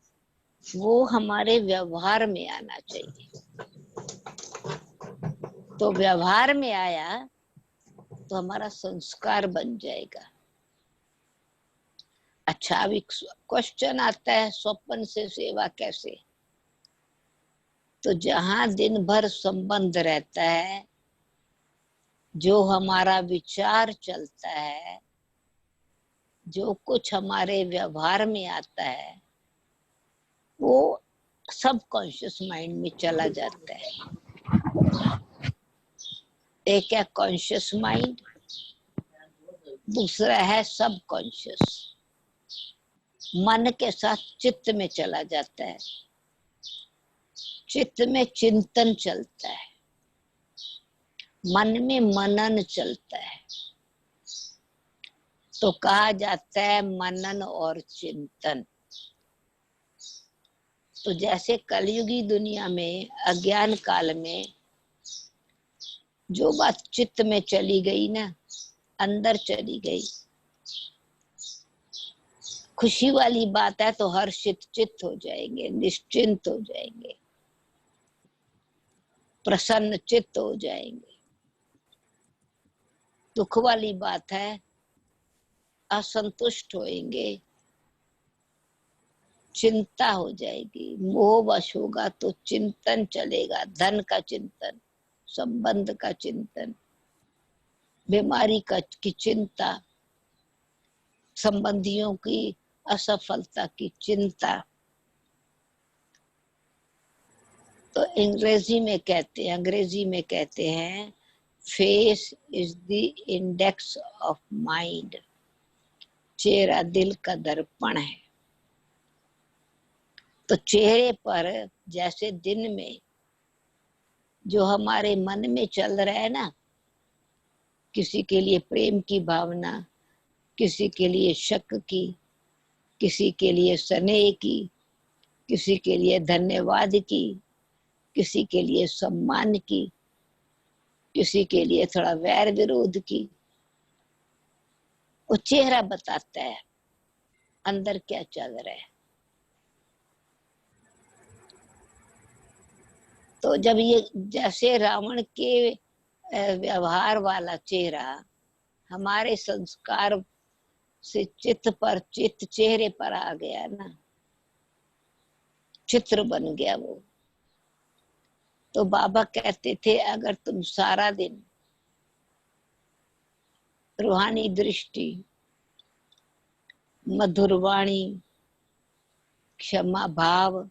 वो हमारे व्यवहार में आना चाहिए। तो व्यवहार में आया तो हमारा संस्कार बन जाएगा। अच्छा, अभी क्वेश्चन आता है स्वप्न से सेवा कैसे? तो जहां दिन भर संबंध रहता है, जो हमारा विचार चलता है, जो कुछ हमारे व्यवहार में आता है, वो सब कॉन्शियस माइंड में चला जाता है। एक है कॉन्शियस माइंड, दूसरा है सब कॉन्शियस। मन के साथ चित्त में चला जाता है, चित्त में चिंतन चलता है, मन में मनन चलता है। तो कहा जाता है मनन और चिंतन। तो जैसे कलयुगी दुनिया में अज्ञान काल में जो बात चित्त में चली गई ना, अंदर चली गई, खुशी वाली बात है तो हर्षित चित्त हो जाएंगे, निश्चिंत हो जाएंगे, प्रसन्न चित्त हो जाएंगे। दुख वाली बात है असंतुष्ट होएंगे, चिंता हो जाएगी, मोह वश होगा तो चिंतन चलेगा, धन का चिंतन, संबंध का चिंतन, बीमारी की चिंता, संबंधियों की असफलता की चिंता। तो अंग्रेजी में कहते हैं face is the index of mind. चेहरा दिल का दर्पण है। तो चेहरे पर जैसे दिन में जो हमारे मन में चल रहा है ना, किसी के लिए प्रेम की भावना, किसी के लिए शक की, किसी के लिए स्नेह की, किसी के लिए धन्यवाद की, किसी के लिए सम्मान की, किसी के लिए थोड़ा वैर विरोध की, वो चेहरा बताता है अंदर क्या चल रहा है। तो जब ये जैसे रावण के व्यवहार वाला चेहरा हमारे संस्कार से चित्त चेहरे पर आ गया ना, चित्र बन गया वो। तो बाबा कहते थे अगर तुम सारा दिन रूहानी दृष्टि, मधुर वाणी, क्षमा भाव,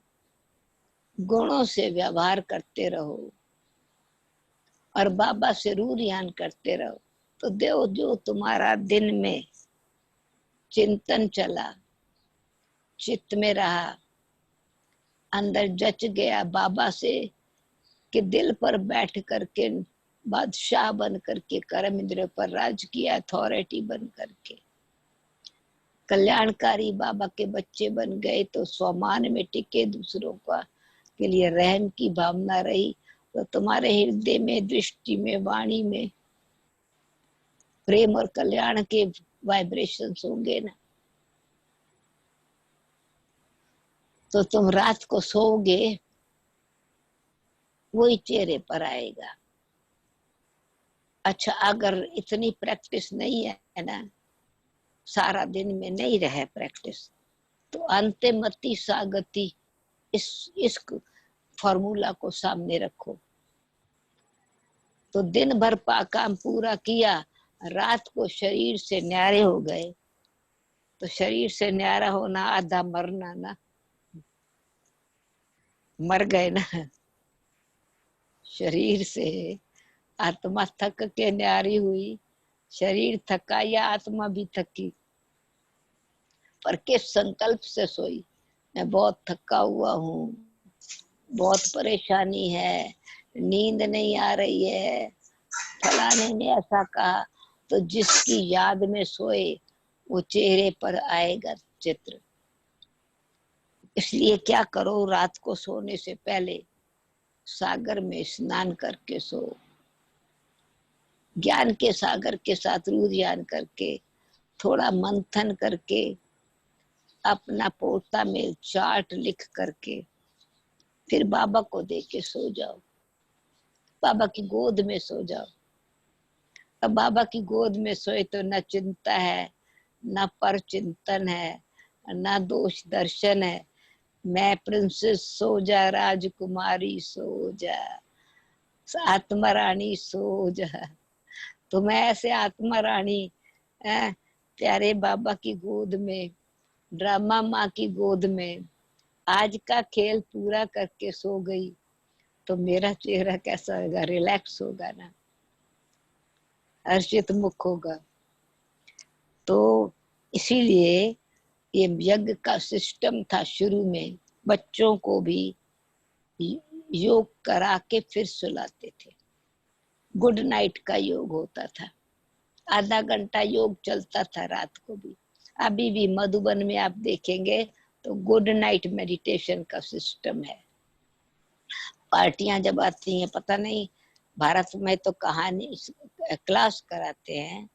गुणों से व्यवहार करते रहो और बाबा से रूह ध्यान करते रहो, तो देव जो तुम्हारा दिन में चिंतन चला, चित्त में रहा, अंदर जच गया बाबा से, कि दिल पर बैठ करके बादशाह बन करके कर्म इंद्रियों पर राज किया, अथॉरिटी बन करके कल्याणकारी बाबा के बच्चे बन गए, तो स्वमान में टिके, दूसरों का के लिए रहम की भावना रही, तो तुम्हारे हृदय में, दृष्टि में, वाणी में प्रेम और कल्याण के वाइब्रेशंस होंगे ना। तो तुम रात को सोओगे, वही चेहरे पर आएगा। अच्छा, अगर इतनी प्रैक्टिस नहीं है ना, सारा दिन में नहीं रहे प्रैक्टिस, तो अंतिमति सागति, इस फॉर्मूला को सामने रखो। तो दिन भर काम पूरा किया, रात को शरीर से न्यारे हो गए, तो शरीर से न्यारा होना आधा मरना ना, मर गए ना। शरीर से आत्मा थक के न्यारी हुई, शरीर थका या आत्मा भी थकी, पर किस संकल्प से सोई, मैं बहुत थका हुआ हूँ, बहुत परेशानी है, नींद नहीं आ रही है, फलाने ने ऐसा कहा, तो जिसकी याद में सोए वो चेहरे पर आएगा चित्र। इसलिए क्या करो, रात को सोने से पहले सागर में स्नान करके सो, ज्ञान के सागर के साथ रूह ध्यान करके, थोड़ा मंथन करके, अपना पोता में चार्ट लिख करके फिर बाबा को दे के सो जाओ, बाबा की गोद में सो जाओ। अब बाबा की गोद में सोए तो न चिंता है, न पर चिंतन है, न दोष दर्शन है। मैं प्रिंसेस सो जा, राजकुमारी सो जा, आत्मा रानी सो जा। तो मैं ऐसे आत्मा रानी प्यारे बाबा की गोद में, ड्रामा माँ की गोद में आज का खेल पूरा करके सो गई, तो मेरा चेहरा कैसा होगा, रिलैक्स होगा ना, हर्षित मुख होगा। तो इसीलिए ये यज्ञ का सिस्टम था शुरू में, बच्चों को भी योग करा के फिर सुलाते थे। गुड नाइट का योग होता था, आधा घंटा योग चलता था रात को भी। अभी भी मधुबन में आप देखेंगे तो गुड नाइट मेडिटेशन का सिस्टम है। पार्टियां जब आती हैं, पता नहीं भारत में तो कहानी क्लास कराते हैं,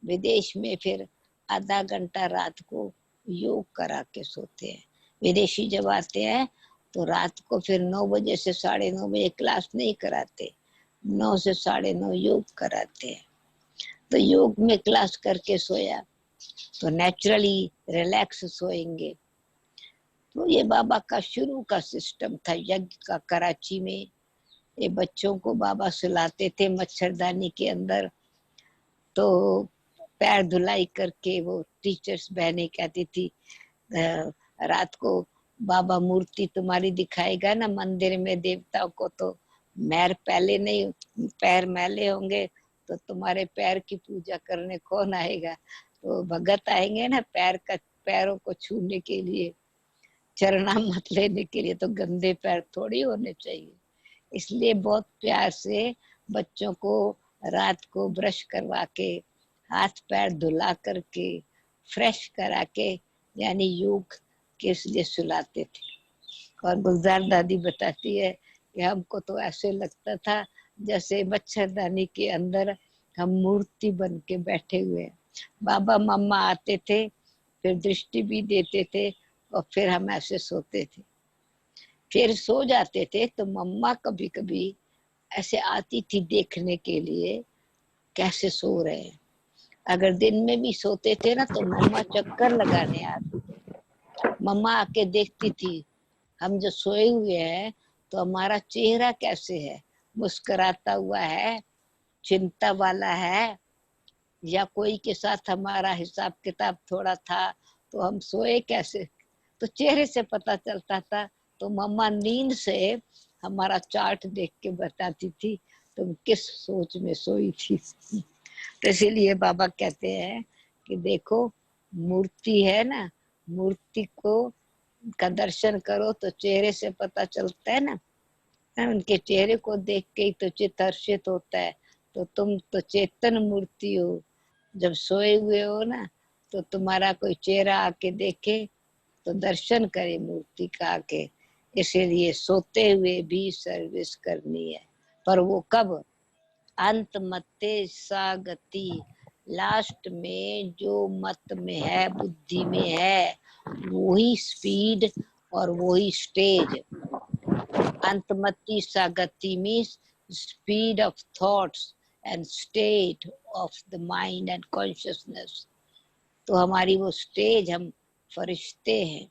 विदेश में फिर आधा घंटा रात को योग करा के सोते हैं। विदेशी जब आते हैं तो रात को फिर 9 बजे से 9:30 बजे क्लास नहीं कराते, 9 से 9:30 योग कराते हैं। तो योग में क्लास करके सोया तो नेचुरली रिलैक्स सोएंगे। तो ये बाबा का शुरू का सिस्टम था यज्ञ का। कराची में ये बच्चों को बाबा सुलाते थे मच्छरदानी के अंदर, तो पैर धुलाई करके वो टीचर्स बहनें कहती थी रात को बाबा मूर्ति तुम्हारी दिखाएगा ना मंदिर में देवताओं को, तो मैर पहले नहीं, पैर मैले होंगे तो तुम्हारे पैर की पूजा करने कौन आएगा। तो भगत आएंगे ना पैरों को छूने के लिए, चरणामृत लेने के लिए, तो गंदे पैर थोड़ी होने चाहिए। इसलिए बहुत प्यार से बच्चों को रात को ब्रश करवा के, हाथ पैर धुला करके, फ्रेश करा के, यानी योग के लिए सुलाते थे। और गुलजार दादी बताती है कि हमको तो ऐसे लगता था जैसे मच्छरदानी के अंदर हम मूर्ति बन के बैठे हुए हैं। बाबा मम्मा आते थे, फिर दृष्टि भी देते थे और फिर हम ऐसे सोते थे। फिर सो जाते थे तो मम्मा कभी कभी ऐसे आती थी देखने के लिए कैसे सो रहे हैं, अगर दिन में भी सोते थे ना तो मम्मा चक्कर लगाने आती थी। मम्मा आके देखती थी हम जो सोए हुए हैं तो हमारा चेहरा कैसे है, मुस्कुराता हुआ है, चिंता वाला है, या कोई के साथ हमारा हिसाब किताब थोड़ा था, तो हम सोए कैसे, तो चेहरे से पता चलता था। तो मम्मा नींद से हमारा चार्ट देख के बताती थी तुम किस सोच में सोई थी। तो इसीलिए बाबा कहते हैं कि देखो मूर्ति है ना, मूर्ति को का दर्शन करो तो चेहरे से पता चलता है ना, उनके चेहरे को देख के ही तो चित्त हर्षित होता है। तो तुम तो चेतन मूर्ति हो, जब सोए हुए हो ना तो तुम्हारा कोई चेहरा आके देखे तो दर्शन करे मूर्ति का आके। इसीलिए सोते हुए भी सर्विस करनी है, पर वो कब, अंत मते सा गति, लास्ट में जो मत में है, बुद्धि में है, वही स्पीड और वही स्टेज। अंतमति सा गति means speed of thoughts and state of the mind and consciousness. तो हमारी वो स्टेज, हम फरिश्ते हैं,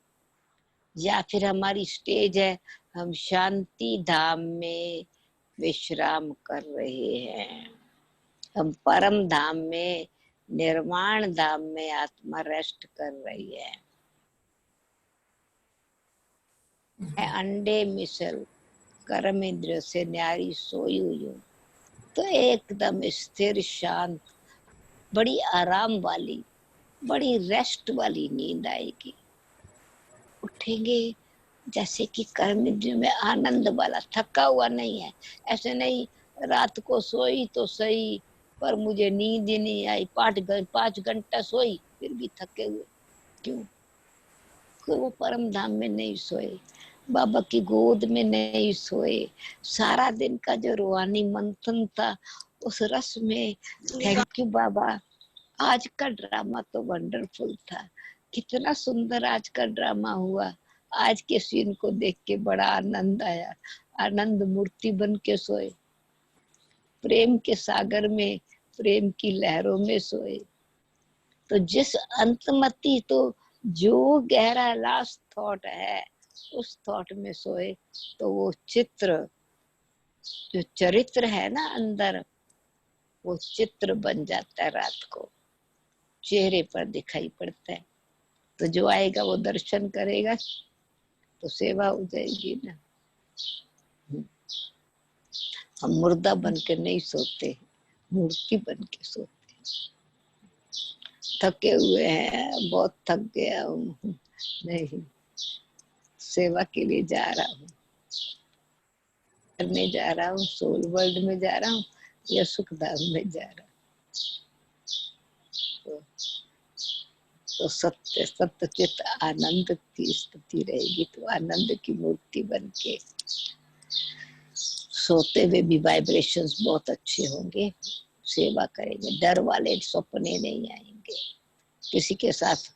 या फिर हमारी स्टेज है हम शांति धाम में विश्राम कर रहे हैं, हम परम धाम में, निर्वाण धाम में आत्मा रेस्ट कर रही है। अंडे मिसल कर्म इंद्र से न्यारी सोई हुई हूँ, तो एकदम स्थिर शांत, बड़ी आराम वाली, बड़ी रेस्ट वाली नींद आएगी। उठेंगे जैसे कि कर्म इंद्रियों में आनंद वाला, थका हुआ नहीं है। ऐसे नहीं रात को सोई तो सही पर मुझे नींद ही नहीं आई, 5 घंटा सोई फिर भी थके हुए। क्यों? कि वो परम धाम में नहीं सोए, बाबा की गोद में नहीं सोए। सारा दिन का जो रूहानी मंथन था उस रस में। थैंक यू बाबा, आज का ड्रामा तो वंडरफुल था, कितना सुंदर आज का ड्रामा हुआ। आज के सीन को देख के बड़ा आनंद आया, आनंद मूर्ति बन के सोए, प्रेम के सागर में, प्रेम की लहरों में सोए। तो जिस अंतमति, तो जो गहरा लास्ट थॉट है उस थॉट में सोए, तो वो चित्र, जो चरित्र है ना अंदर, वो चित्र बन जाता है, रात को चेहरे पर दिखाई पड़ता है। तो जो आएगा वो दर्शन करेगा तो सेवा हो जाएगी ना। हम मुर्दा बन के नहीं सोते, मूर्ति बन के सोते। थके हुए हैं, बहुत थक गया हूँ, नहीं, सेवा के लिए जा रहा हूँ, करने जा रहा हूँ, सोल वर्ल्ड में जा रहा हूँ या सुखधाम में जा रहा हूँ। तो सत्य सत्य चित आनंद की स्थिति रहेगी, तो आनंद की मूर्ति बन के सोते हुए भी वाइब्रेशंस बहुत अच्छे होंगे, सेवा करेंगे, डर वाले सपने नहीं आएंगे। किसी के साथ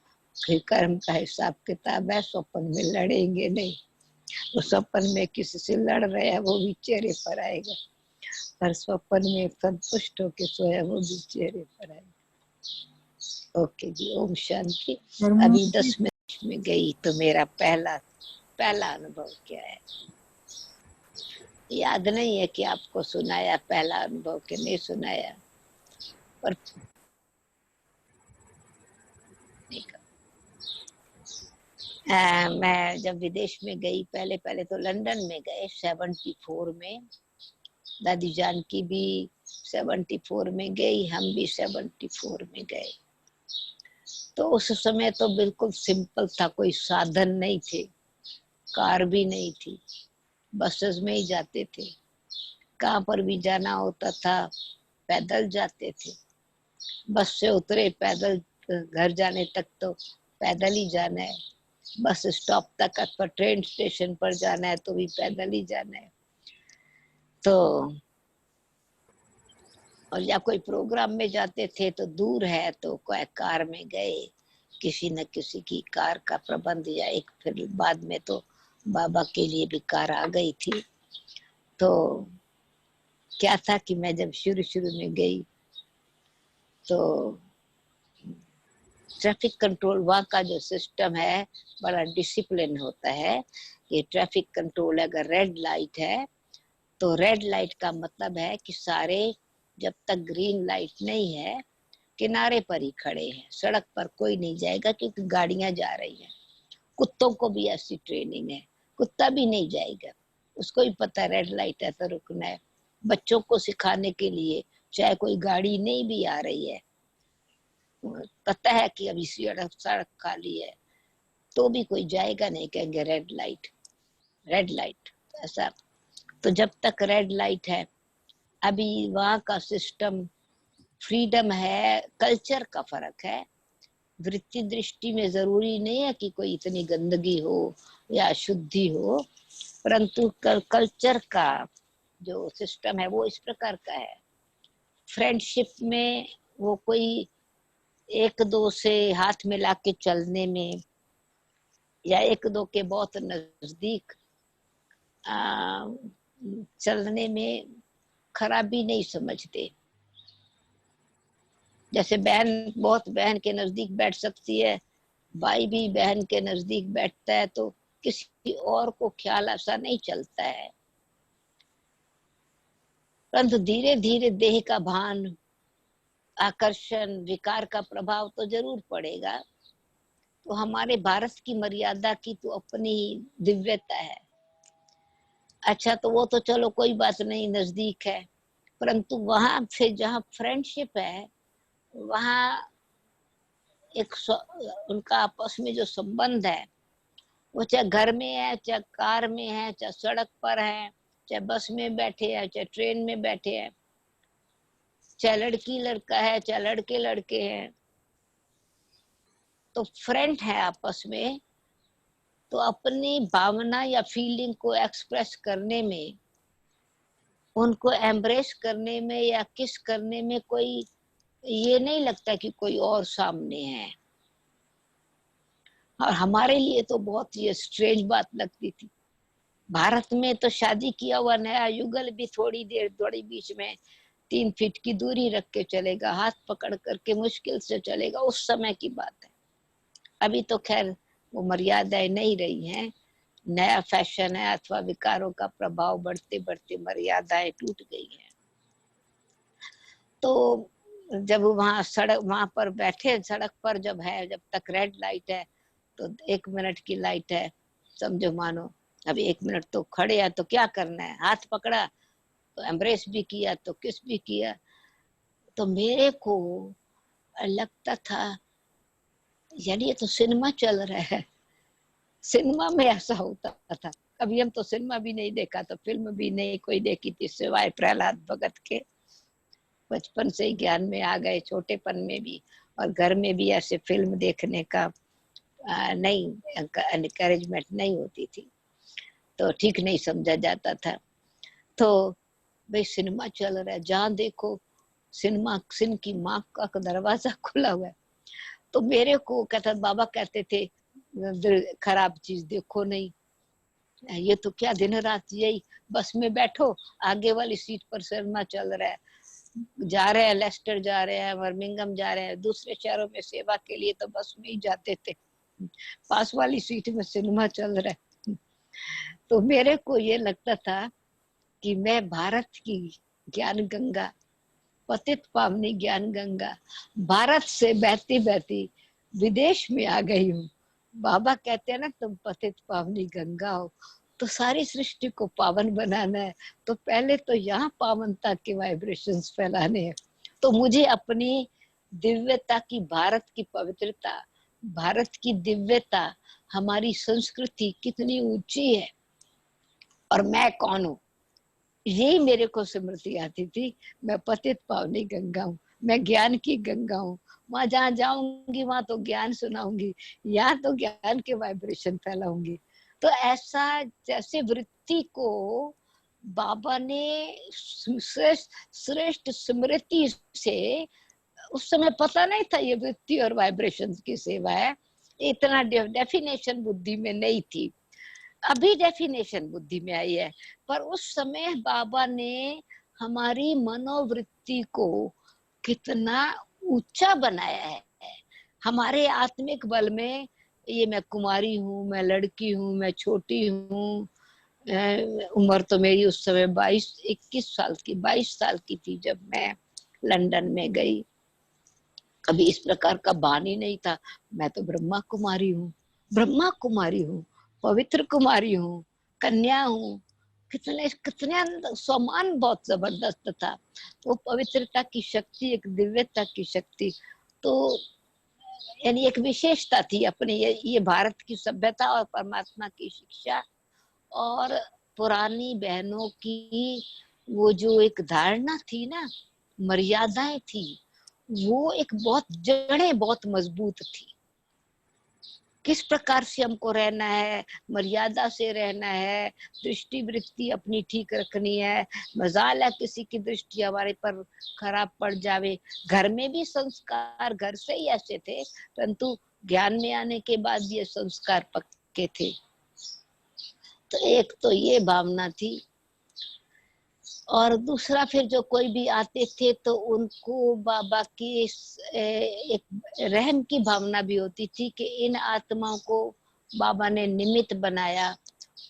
कर्म का हिसाब किताब है, स्वप्न में लड़ेंगे नहीं। वो स्वप्न में किसी से लड़ रहे हैं वो भी चेहरे पर आएगा, पर स्वप्न में संतुष्ट होके सोया वो भी चेहरे पर आएगा। ओके जी, ओम शांति। अभी 10 मिनट में गई तो मेरा पहला अनुभव क्या है, याद नहीं है कि आपको सुनाया पहला अनुभव के नहीं सुनाया, पर मैं जब विदेश में गई, पहले तो लंदन में गए 74 में, दादी जान की भी 74 में गई, हम भी 74 में गए। तो उस समय तो बिल्कुल सिंपल था, कोई साधन नहीं थे, कार भी नहीं थी, बसेस में ही जाते थे। कहाँ पर भी जाना होता था पैदल जाते थे, बस से उतरे पैदल, घर जाने तक तो पैदल ही जाना है, बस स्टॉप तक अथवा ट्रेन स्टेशन पर जाना है तो भी पैदल ही जाना है। तो और या कोई प्रोग्राम में जाते थे तो दूर है तो कोई कार में गए, किसी न किसी की कार का प्रबंध, या एक फिर बाद में तो बाबा के लिए भी कार आ गई थी। तो क्या था कि मैं जब शुरू में गई तो ट्रैफिक कंट्रोल वहाँ का जो सिस्टम है बड़ा डिसिप्लिन होता है कि ट्रैफिक कंट्रोल अगर रेड लाइट है तो रेड लाइट का मतलब है कि सारे जब तक ग्रीन लाइट नहीं है किनारे पर ही खड़े हैं, सड़क पर कोई नहीं जाएगा क्योंकि गाड़ियां जा रही हैं। कुत्तों को भी ऐसी ट्रेनिंग है, कुत्ता भी नहीं जाएगा, उसको भी पता है रेड लाइट है तो रुकना है। बच्चों को सिखाने के लिए चाहे कोई गाड़ी नहीं भी आ रही है, पता है कि अभी सड़क खाली है, तो भी कोई जाएगा नहीं, कहेंगे रेड लाइट रेड लाइट ऐसा। तो जब तक रेड लाइट है, अभी वहाँ का सिस्टम फ्रीडम है, कल्चर का फर्क है। वृत्ति दृष्टि में जरूरी नहीं है कि कोई इतनी गंदगी हो या अशुद्धि हो, परंतु कल्चर का जो सिस्टम है वो इस प्रकार का है। फ्रेंडशिप में वो कोई एक दो से हाथ मिला के चलने में या एक दो के बहुत नजदीक चलने में खराबी नहीं समझते। जैसे बहन बहुत बहन के नजदीक बैठ सकती है, भाई भी बहन के नजदीक बैठता है, तो किसी और को ख्याल ऐसा नहीं चलता है। परंतु धीरे धीरे देह का भान, आकर्षण, विकार का प्रभाव तो जरूर पड़ेगा। तो हमारे भारत की मर्यादा की तो अपनी दिव्यता है। अच्छा, तो वो तो चलो कोई बात नहीं, नजदीक है, परंतु वहां से जहाँ फ्रेंडशिप है वहाँ एक उनका आपस में जो संबंध है, वो चाहे घर में है, चाहे कार में है, चाहे सड़क पर है, चाहे बस में बैठे हैं, चाहे ट्रेन में बैठे हैं, चाहे लड़की लड़का है, चाहे लड़के लड़के हैं, तो फ्रेंड है आपस में। तो अपनी भावना या फीलिंग को एक्सप्रेस करने में, उनको एम्ब्रेस करने में या किस करने में कोई ये नहीं लगता कि कोई और सामने है। और हमारे लिए तो बहुत ये स्ट्रेंज बात लगती थी। भारत में तो शादी किया हुआ नया युगल भी थोड़ी देर, थोड़ी बीच में 3 फीट की दूरी रख के चलेगा, हाथ पकड़ करके मुश्किल से चलेगा, उस समय की बात है। अभी तो खैर वो मर्यादाएं नहीं रही हैं, नया फैशन है अथवा विकारों का प्रभाव बढ़ते बढ़ते मर्यादाएं टूट गई हैं। तो जब वहां पर बैठे, सड़क पर जब है, जब तक रेड लाइट है तो 1 मिनट की लाइट है, समझो मानो अभी 1 मिनट तो खड़े हैं, तो क्या करना है, हाथ पकड़ा तो एम्ब्रेस भी किया तो किस भी किया। तो मेरे को लगता था यानी ये तो सिनेमा चल रहा है, सिनेमा में ऐसा होता था। कभी हम तो सिनेमा भी नहीं देखा, तो फिल्म भी नहीं कोई देखी थी सिवाय प्रहलाद भगत के। बचपन से ही ज्ञान में आ गए, छोटेपन में भी, और घर में भी ऐसे फिल्म देखने का नहीं, एनकरेजमेंट नहीं होती थी, तो ठीक नहीं समझा जाता था। तो भाई सिनेमा चल रहा है, जहाँ देखो सिनेमा, सिन की माँ का दरवाजा खुला हुआ है। तो मेरे को कहता, बाबा कहते थे खराब चीज देखो नहीं, ये तो क्या दिन रात यही बस में बैठो, आगे वाली सीट पर सिनेमा चल रहा है, जा रहे हैं लेस्टर जा रहे हैं, बर्मिंघम जा रहे हैं, दूसरे शहरों में सेवा के लिए तो बस में ही जाते थे, पास वाली सीट में सिनेमा चल रहा है। तो मेरे को ये लगता था कि मैं भारत की ज्ञान गंगा, पतित पावनी ज्ञान गंगा, भारत से बहती बहती विदेश में आ गई हूँ। बाबा कहते हैं ना, तुम पतित पावनी गंगा हो, तो सारी सृष्टि को पावन बनाना है, तो पहले तो यहाँ पावनता के वाइब्रेशंस फैलाने हैं। तो मुझे अपनी दिव्यता की, भारत की पवित्रता, भारत की दिव्यता, हमारी संस्कृति कितनी ऊंची है और मैं कौन हूँ, यही मेरे को स्मृति आती थी। मैं पतित पावनी गंगा हूँ, मैं ज्ञान की गंगा हूँ, वहां जहाँ जाऊंगी वहां तो ज्ञान सुनाऊंगी, यहाँ तो ज्ञान के वाइब्रेशन फैलाऊंगी। तो ऐसा जैसे वृत्ति को बाबा ने श्रेष्ठ स्मृति से, उस समय पता नहीं था ये वृत्ति और वाइब्रेशन की सेवा है, इतना डेफिनेशन बुद्धि में नहीं थी, अभी डेफिनेशन बुद्धि में आई है। पर उस समय बाबा ने हमारी मनोवृत्ति को कितना ऊंचा बनाया है, हमारे आत्मिक बल में ये मैं कुमारी हूँ, मैं लड़की हूँ, मैं छोटी हूँ, उम्र तो मेरी उस समय 22 साल की थी जब मैं लंदन में गई। कभी इस प्रकार का भान ही नहीं था। मैं तो ब्रह्मा कुमारी हूँ, ब्रह्मा कुमारी हूँ, पवित्र कुमारी हूँ, कन्या हूँ। कितने कितने सम्मान बहुत जबरदस्त था। वो पवित्रता की शक्ति, एक दिव्यता की शक्ति, तो यानी एक विशेषता थी अपनी। ये भारत की सभ्यता और परमात्मा की शिक्षा और पुरानी बहनों की वो जो एक धारणा थी ना, मर्यादाएं थी, वो एक बहुत जड़ें बहुत मजबूत थी। किस प्रकार से हमको रहना है, मर्यादा से रहना है, दृष्टि वृत्ति अपनी ठीक रखनी है। मजाल है किसी की दृष्टि हमारे पर खराब पड़ जावे। घर में भी संस्कार घर से ही ऐसे थे, परंतु ज्ञान में आने के बाद ये संस्कार पक्के थे। तो एक तो ये भावना थी, और दूसरा फिर जो कोई भी आते थे तो उनको बाबा की एक रहम की भावना भी होती थी कि इन आत्माओं को बाबा ने निमित्त बनाया।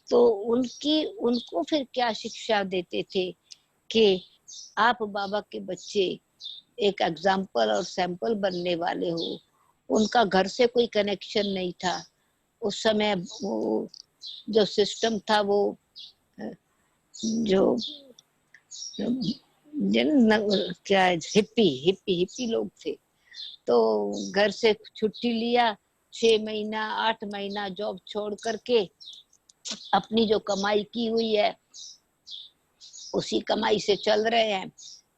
तो उनको फिर क्या शिक्षा देते थे कि आप बाबा के बच्चे एक एग्जाम्पल और सैंपल बनने वाले हो। उनका घर से कोई कनेक्शन नहीं था उस समय। वो जो सिस्टम था वो जो क्या हिप्पी लोग थे। तो घर से छुट्टी लिया, 6 महीना 8 महीना जॉब छोड़ करके अपनी जो कमाई की हुई है उसी कमाई से चल रहे हैं।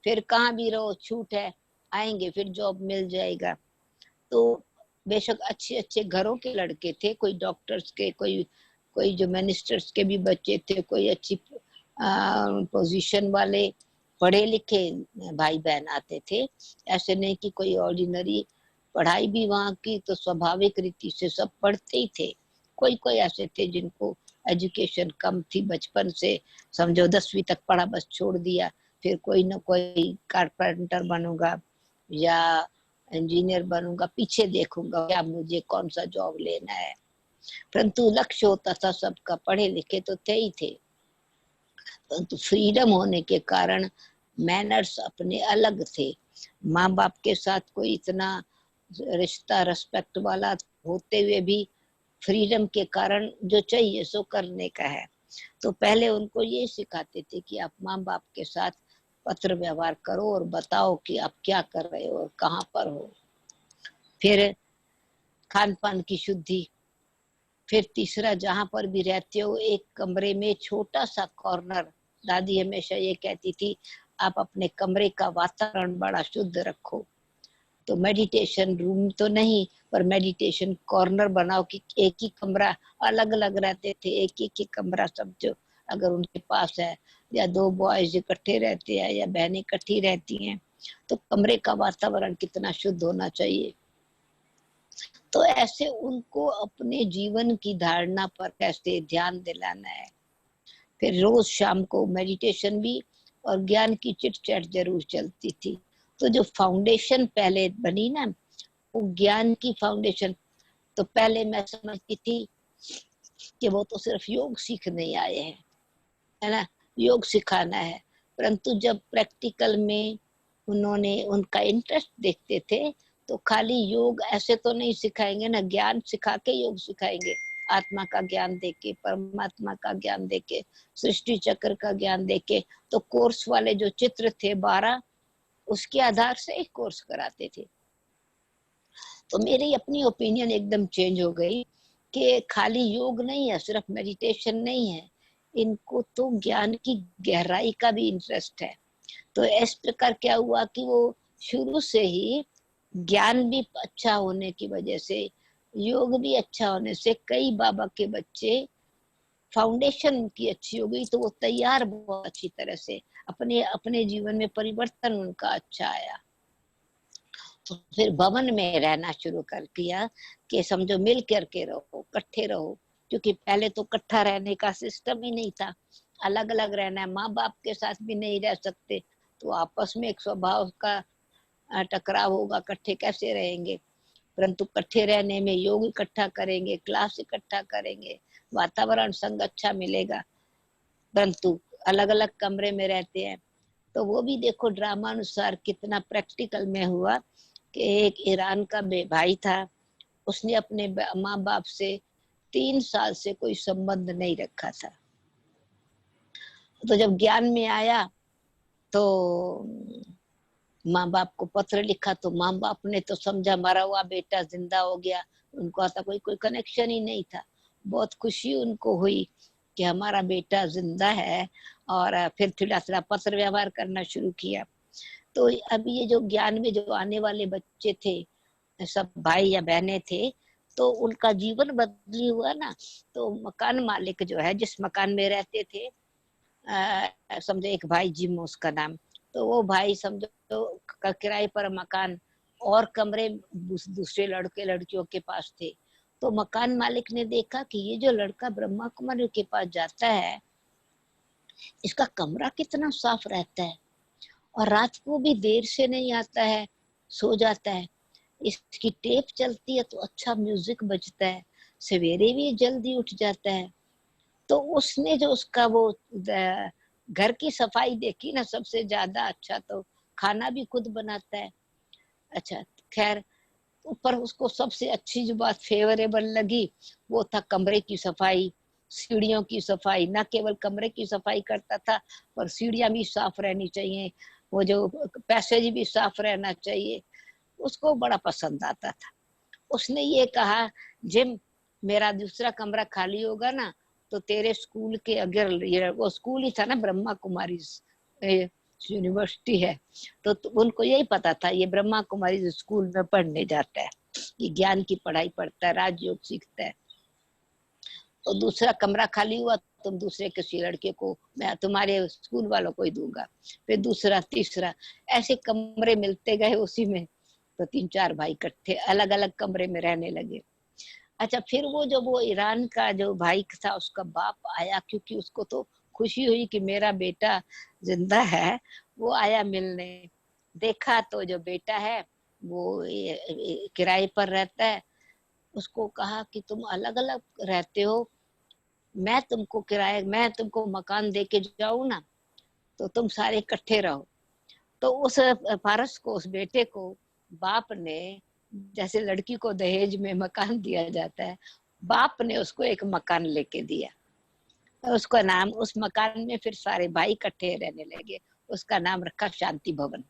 फिर कहाँ भी रहो छूट है, आएंगे फिर जॉब मिल जाएगा। तो बेशक अच्छे अच्छे घरों के लड़के थे, कोई डॉक्टर्स के, कोई कोई जो मिनिस्टर्स के भी बच्चे थे, कोई अच्छी पोजीशन वाले पढ़े लिखे भाई बहन आते थे। ऐसे नहीं कि कोई ऑर्डिनरी। पढ़ाई भी वहाँ की तो स्वाभाविक रीति से सब पढ़ते ही थे। कोई कोई ऐसे थे जिनको एजुकेशन कम थी बचपन से, समझो 10वीं तक पढ़ा बस छोड़ दिया, फिर कोई ना कोई कारपेंटर बनूंगा या इंजीनियर बनूंगा, पीछे देखूंगा क्या मुझे कौन सा जॉब लेना है। परंतु लक्ष्य होता था सबका, पढ़े लिखे तो थे ही थे, परंतु फ्रीडम होने के कारण मैनर्स अपने अलग थे। माँ बाप के साथ कोई इतना रिश्ता रेस्पेक्ट वाला होते हुए भी फ्रीडम के कारण जो चाहिए सो करने का है। तो पहले उनको ये सिखाते थे कि आप माँ बाप के साथ पत्र व्यवहार करो और बताओ कि आप क्या कर रहे हो और कहाँ पर हो। फिर खान पान की शुद्धि। फिर तीसरा, जहां पर भी रहते हो एक कमरे में छोटा सा कॉर्नर, दादी हमेशा ये कहती थी आप अपने कमरे का वातावरण बड़ा शुद्ध रखो। तो मेडिटेशन रूम तो नहीं, पर मेडिटेशन कॉर्नर बनाओ कि एक ही कमरा, अलग अलग रहते थे, एक ही कमरा सब जो अगर उनके पास है, या 2 बॉयज इकट्ठे रहते हैं या बहनें इकट्ठी रहती हैं, तो कमरे का वातावरण कितना शुद्ध होना चाहिए। तो ऐसे उनको अपने जीवन की धारणा पर कैसे ध्यान दिलाना है। फिर रोज शाम को मेडिटेशन भी और ज्ञान की चिट चैट जरूर चलती थी। तो जो फाउंडेशन पहले बनी ना, वो ज्ञान की फाउंडेशन। तो पहले मैं समझती थी कि वो तो सिर्फ योग सीखने आए हैं, है ना, योग सिखाना है। परंतु जब प्रैक्टिकल में उन्होंने उनका इंटरेस्ट देखते थे, तो खाली योग ऐसे तो नहीं सिखाएंगे ना, ज्ञान सिखा के योग सिखाएंगे। आत्मा का ज्ञान देके, परमात्मा का ज्ञान देके, सृष्टि चक्र का ज्ञान देके। तो कोर्स वाले जो चित्र थे 12, उसके आधार से एक कोर्स कराते थे। तो मेरी अपनी ओपिनियन एकदम चेंज हो गई कि खाली योग नहीं है, सिर्फ मेडिटेशन नहीं है, इनको तो ज्ञान की गहराई का भी इंटरेस्ट है। तो इस प्रकार क्या हुआ कि वो शुरू से ही ज्ञान भी अच्छा होने की वजह से, योग भी अच्छा होने से, कई बाबा के बच्चे फाउंडेशन उनकी अच्छी हो गई, तो वो तैयार बहुत अच्छी तरह से, अपने अपने जीवन में परिवर्तन उनका अच्छा आया। तो फिर भवन में रहना शुरू कर दिया कि समझो मिल करके रहो, इकट्ठे रहो, क्योंकि पहले तो इकट्ठा रहने का सिस्टम ही नहीं था। अलग अलग रहना है, माँ बाप के साथ भी नहीं रह सकते, तो आपस में एक स्वभाव का टकराव होगा, इकट्ठे कैसे रहेंगे। परंतु इकट्ठे रहने में योग इकट्ठा करेंगे, क्लास इकट्ठा करेंगे, वातावरण संग अच्छा मिलेगा, परंतु अलग अलग कमरे में रहते हैं। तो वो भी देखो ड्रामा अनुसार कितना प्रैक्टिकल में हुआ कि एक ईरान का भाई था, उसने अपने माँ बाप से 3 साल से कोई संबंध नहीं रखा था। तो जब ज्ञान में आया तो माँ बाप को पत्र लिखा, तो माँ बाप ने तो समझा मरा हुआ बेटा जिंदा हो गया, उनको आता कोई कनेक्शन ही नहीं था। बहुत खुशी उनको हुई कि हमारा बेटा जिंदा है, और फिर थोड़ा थोड़ा पत्र व्यवहार करना शुरू किया। तो अब ये जो ज्ञान में जो आने वाले बच्चे थे, सब भाई या बहनें थे, तो उनका जीवन बदली हुआ ना। तो मकान मालिक जो है, जिस मकान में रहते थे, समझो एक भाई जिम उसका नाम, तो वो भाई समझो तो किराए पर मकान और कमरे दूसरे लड़के लड़कियों के पास थे। तो मकान मालिक ने देखा कि ये जो लड़का ब्रह्मा कुमारी के पास जाता है, इसका कमरा कितना साफ रहता है, और रात को भी देर से नहीं आता है, सो जाता है, इसकी टेप चलती है तो अच्छा म्यूजिक बजता है, सवेरे भी जल्दी उठ जाता है। तो उसने जो उसका वो घर की सफाई देखी ना, सबसे ज्यादा अच्छा तो खाना भी खुद बनाता है। अच्छा, खैर, ऊपर उसको सबसे अच्छी जो बात फेवरेबल लगी वो था कमरे की सफाई, सीढ़ियों की सफाई। न केवल कमरे की सफाई करता था, पर सीढ़ियां भी साफ रहनी चाहिए, वो जो पैसेज भी साफ रहना चाहिए, उसको बड़ा पसंद आता था। उसने ये कहा, जिम मेरा दूसरा कमरा खाली होगा ना, तो तेरे स्कूल के अगर ये वो स्कूल ही था ना, ब्रह्मा कुमारी यूनिवर्सिटी है, तो उनको यही पता था ये ब्रह्मा कुमारी स्कूल में पढ़ने जाता है, ये ज्ञान की पढ़ाई पढ़ता है, राजयोग सीखता है। तो दूसरा कमरा खाली हुआ, तुम दूसरे किसी लड़के को, मैं तुम्हारे स्कूल वालों को ही दूंगा। फिर दूसरा, तीसरा, ऐसे कमरे मिलते गए उसी में। तो 3-4 भाई इकट्ठे अलग अलग कमरे में रहने लगे। अच्छा, फिर वो जो वो ईरान का जो भाई था, उसका बाप आया, क्योंकि उसको तो खुशी हुई कि मेरा बेटा जिंदा है। वो आया मिलने, देखा तो जो बेटा है वो किराए पर रहता है। उसको कहा कि तुम अलग अलग रहते हो, मैं तुमको मकान दे के जाऊं ना, तो तुम सारे इकट्ठे रहो। तो उस पारस को, उस बेटे को, बाप ने, जैसे लड़की को दहेज में मकान दिया जाता है, बाप ने उसको एक मकान लेके दिया। उसका नाम, उस मकान में फिर सारे भाई इकट्ठे रहने लगे। उसका नाम रखा शांति भवन,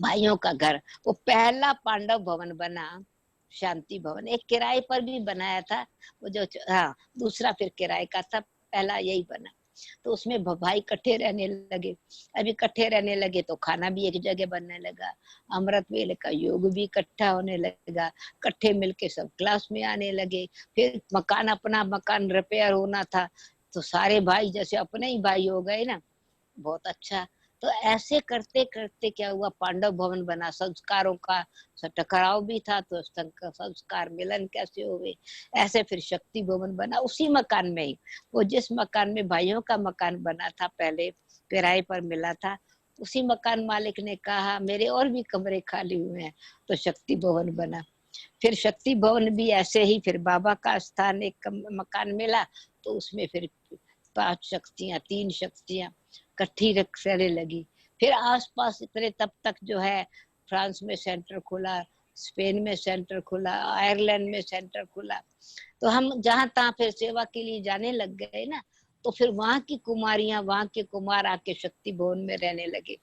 भाइयों का घर। वो पहला पांडव भवन बना, शांति भवन। एक किराए पर भी बनाया था वो जो, हाँ, दूसरा फिर किराए का था, पहला यही बना। तो उसमें भाई इकट्ठे रहने लगे। अब इकट्ठे रहने लगे तो खाना भी एक जगह बनने लगा, अमृत वेले का योग भी इकट्ठा होने लगा, इकट्ठे मिलके सब क्लास में आने लगे। फिर मकान, अपना मकान रिपेयर होना था, तो सारे भाई जैसे अपने ही भाई हो गए ना, बहुत अच्छा। तो ऐसे करते करते क्या हुआ, पांडव भवन बना। संस्कारों का टकराव भी था, तो संस्कार मिलन कैसे हुए, ऐसे फिर शक्ति भवन बना उसी मकान में ही। वो जिस मकान में भाइयों का मकान बना था, पहले किराए पर मिला था, उसी मकान मालिक ने कहा मेरे और भी कमरे खाली हुए हैं, तो शक्ति भवन बना। फिर शक्ति भवन भी ऐसे ही, फिर बाबा का स्थान एक मकान मिला, तो उसमें फिर 5 शक्तियां, 3 शक्तियां इकट्ठी रहने लगी। फिर आसपास इतने, तब तक जो है फ्रांस में सेंटर खुला, स्पेन में सेंटर खुला, आयरलैंड में सेंटर खुला। तो हम जहां तहां फिर सेवा के लिए जाने लग गए ना, तो फिर वहां की कुमारियां, वहां के कुमार आके शक्ति भवन में रहने लगे।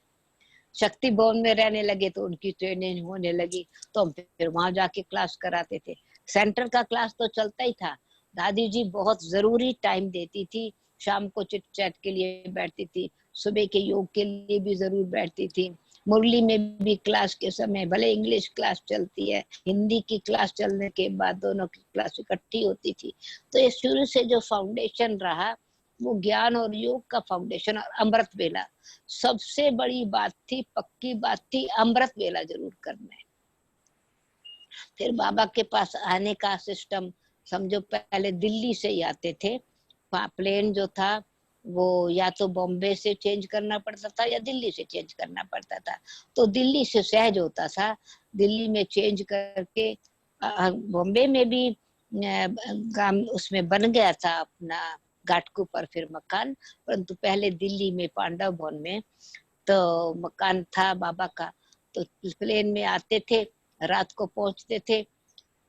शक्ति भवन में रहने लगे तो उनकी ट्रेनिंग होने लगी, तो हम फिर वहां जाके क्लास कराते थे। सेंटर का क्लास तो चलता ही था। दादी जी बहुत जरूरी टाइम देती थी, शाम को चिट चैट के लिए बैठती थी, सुबह के योग के लिए भी जरूर बैठती थी। मुरली में भी क्लास के समय, भले इंग्लिश क्लास चलती है, हिंदी की क्लास चलने के बाद दोनों की क्लास इकट्ठी होती थी। तो ये शुरू से जो फाउंडेशन रहा, वो ज्ञान और योग का फाउंडेशन। और अमृत वेला सबसे बड़ी बात थी, पक्की बात थी, अमृत वेला जरूर करना है। फिर बाबा के पास आने का सिस्टम, समझो पहले दिल्ली से ही आते थे। प्लेन जो था वो या तो बॉम्बे से चेंज करना पड़ता था या दिल्ली से चेंज करना पड़ता था। तो दिल्ली से सहज होता था, दिल्ली में चेंज करके बॉम्बे में भी गांव उसमें बन गया था अपना घाटकोपर फिर मकान, परंतु पहले दिल्ली में पांडव भवन में तो मकान था बाबा का। तो प्लेन में आते थे, रात को पहुंचते थे।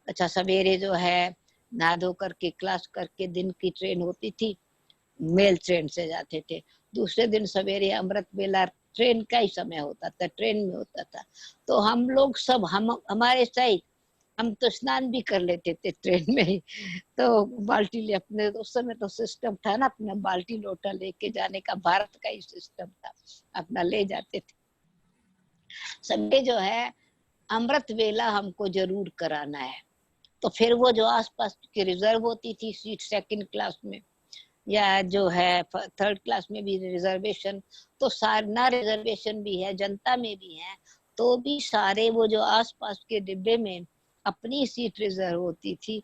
अच्छा सवेरे जो है नहा धो करके क्लास करके, दिन की ट्रेन होती थी, मेल ट्रेन से जाते थे। दूसरे दिन सवेरे अमृत वेला ट्रेन का ही समय होता था, ट्रेन में होता था। तो हम लोग सब हमारे सहित हम तो स्नान भी कर लेते थे ट्रेन में ही। तो बाल्टी ले अपने, उस समय तो सिस्टम था ना अपना बाल्टी लोटा लेके जाने का, भारत का ही सिस्टम था, अपना ले जाते थे। संडे जो है अमृत वेला हमको जरूर कराना है। तो फिर वो जो आसपास की रिजर्व होती थी सीट सेकंड क्लास में या जो है थर्ड क्लास में भी रिजर्वेशन, तो सारा रिजर्वेशन भी है, जनता में भी है, तो भी सारे वो जो आसपास के डिब्बे में अपनी सीट रिजर्व होती थी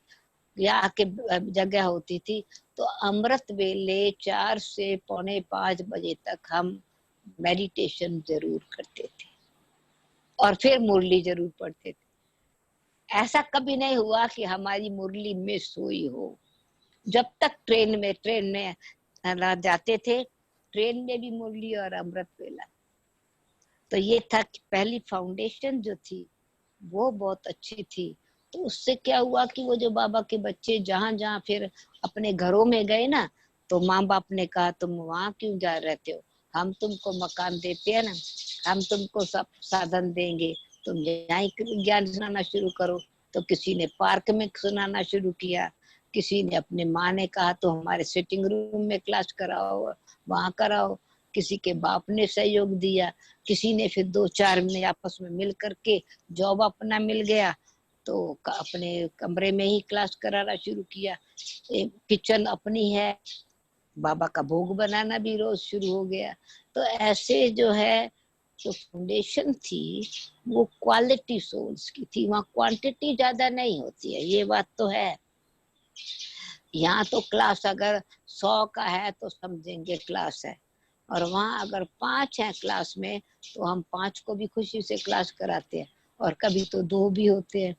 या आके जगह होती थी। तो अमृत वेले 4 से पौने 5 बजे तक हम मेडिटेशन जरूर करते थे और फिर मुरली जरूर पढ़ते थे। ऐसा कभी नहीं हुआ कि हमारी मुरली मिस हुई हो। जब तक ट्रेन में जाते थे, ट्रेन में भी मुरली और अमृत वेला। तो ये था कि पहली फाउंडेशन जो थी वो बहुत अच्छी थी। तो उससे क्या हुआ कि वो जो बाबा के बच्चे जहां जहां फिर अपने घरों में गए ना, तो माँ बाप ने कहा तुम वहां क्यों जा रहते हो, हम तुमको मकान देते हैं ना, हम तुमको सब साधन देंगे, तुम यहाँ ज्ञान सुनाना शुरू करो। तो किसी ने पार्क में सुनाना शुरू किया, किसी ने अपने माँ ने कहा तो हमारे सिटिंग रूम में क्लास कराओ, वहां कराओ। किसी के बाप ने सहयोग दिया, किसी ने फिर 2-4 में आपस में मिल करके जॉब अपना मिल गया तो अपने कमरे में ही क्लास कराना शुरू किया। किचन अपनी है, बाबा का भोग बनाना भी रोज शुरू हो गया। तो ऐसे जो है जो फाउंडेशन थी वो क्वालिटी सोल्स की थी, वहाँ क्वांटिटी ज्यादा नहीं होती है, ये बात तो है। यहाँ तो क्लास अगर 100 का है तो समझेंगे क्लास है, और वहाँ अगर 5 है क्लास में तो हम 5 को भी खुशी से क्लास कराते हैं, और कभी तो 2 भी होते हैं।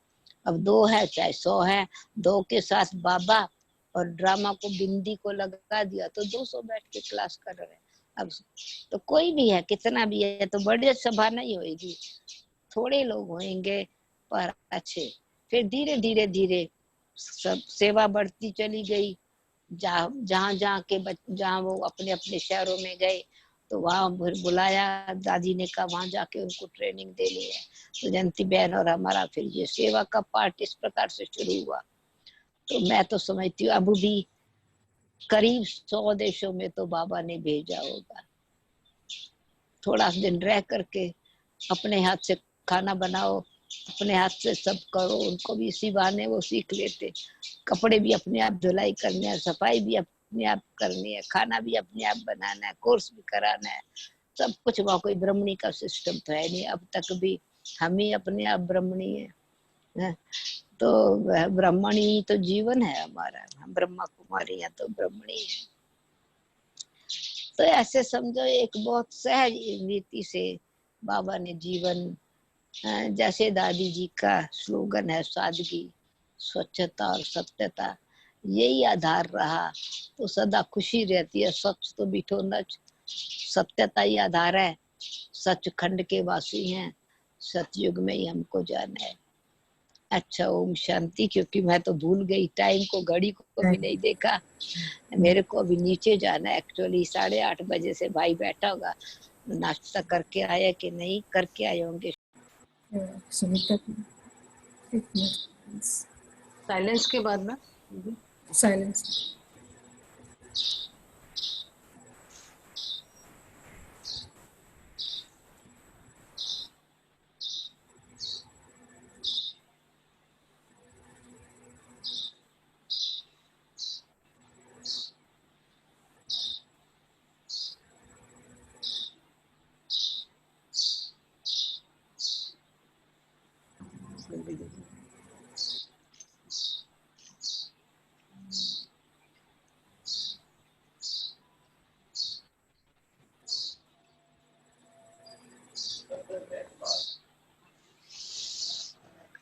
अब 2 है चाहे 100 है, 2 के साथ बाबा और ड्रामा को बिंदी को लगा दिया तो 200 बैठ के क्लास कर रहे हैं। अब तो कोई भी है, कितना भी है, तो बड़ी सभा नहीं होगी, थोड़े लोग होंगे पर अच्छे। फिर धीरे धीरे धीरे सब सेवा बढ़ती चली गई। जहाँ जहाँ के जहाँ वो अपने अपने शहरों में गए तो वहाँ बुलाया, दादी ने कहा वहां जाके उनको ट्रेनिंग देनी है। तो जयंती बहन और हमारा फिर ये सेवा का पार्ट इस प्रकार से शुरू हुआ। तो मैं तो समझती हूँ अब भी करीब 100 देशों में तो बाबा ने भेजा होगा। थोड़ा दिन रह करके अपने हाथ से खाना बनाओ, अपने हाथ से सब करो, उनको भी इसी बहाने वो सीख लेते। कपड़े भी अपने आप धुलाई करने हैं, सफाई भी अपने आप करनी है, खाना भी अपने आप बनाना है, कोर्स भी कराना है, सब कुछ। वहाँ कोई ब्रह्मणी का सिस्टम तो है नहीं, अब तक भी हम ही अपने आप ब्रह्मणी है। तो ब्रह्मणी तो जीवन है हमारा, हम ब्रह्मा कुमारी है तो ब्रह्मणी है। तो ऐसे समझो एक बहुत सहज रीति से बाबा ने जीवन, जैसे दादी जी का स्लोगन है सादगी, स्वच्छता और सत्यता, यही आधार रहा तो सदा खुशी रहती है। सच तो बिठो न, सत्यता ही आधार है, सचखंड के वासी हैं, सतयुग में ही हमको जाना है। अच्छा ओम शांति। क्योंकि मैं तो भूल गई टाइम को, घड़ी को भी नहीं देखा। मेरे को अभी नीचे जाना है एक्चुअली, 8:30 बजे से भाई बैठा होगा, नाश्ता करके आया कि नहीं, करके आए होंगे। सुनीता साइलेंस के बाद में साइलेंस।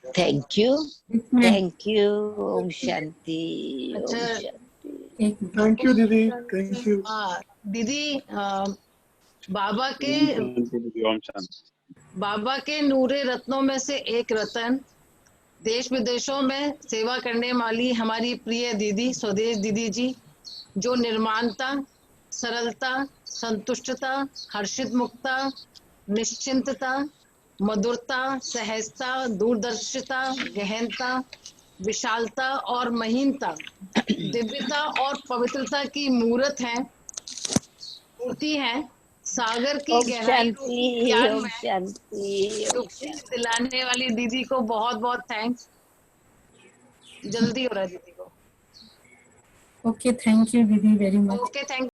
थैंक यू, एक minute, thank you. Om Shanti, ओम अच्छा शांति। एक मिनट। थैंक यू दीदी, थैंक यू। दीदी बाबा के ओम शांति दीदी, ओम शांति। बाबा के नूरे रत्नों में से एक रतन, देश विदेशों में सेवा करने वाली हमारी प्रिय दीदी स्वदेश दीदी जी, जो निर्माणता, सरलता, संतुष्टता, हर्षित मुक्ता, निश्चिंतता, मधुरता, सहजता, दूरदर्शिता, गहनता, विशालता और महीनता, दिव्यता और पवित्रता की मूर्ति है। सागर की ओम गहराई शांति, ज्ञान ओम में शांति, ओम डुबकी शांति। दिलाने वाली दीदी को बहुत बहुत थैंक्स। जल्दी हो रहा है दीदी को। ओके, थैंक यू दीदी वेरी मच। Okay, thank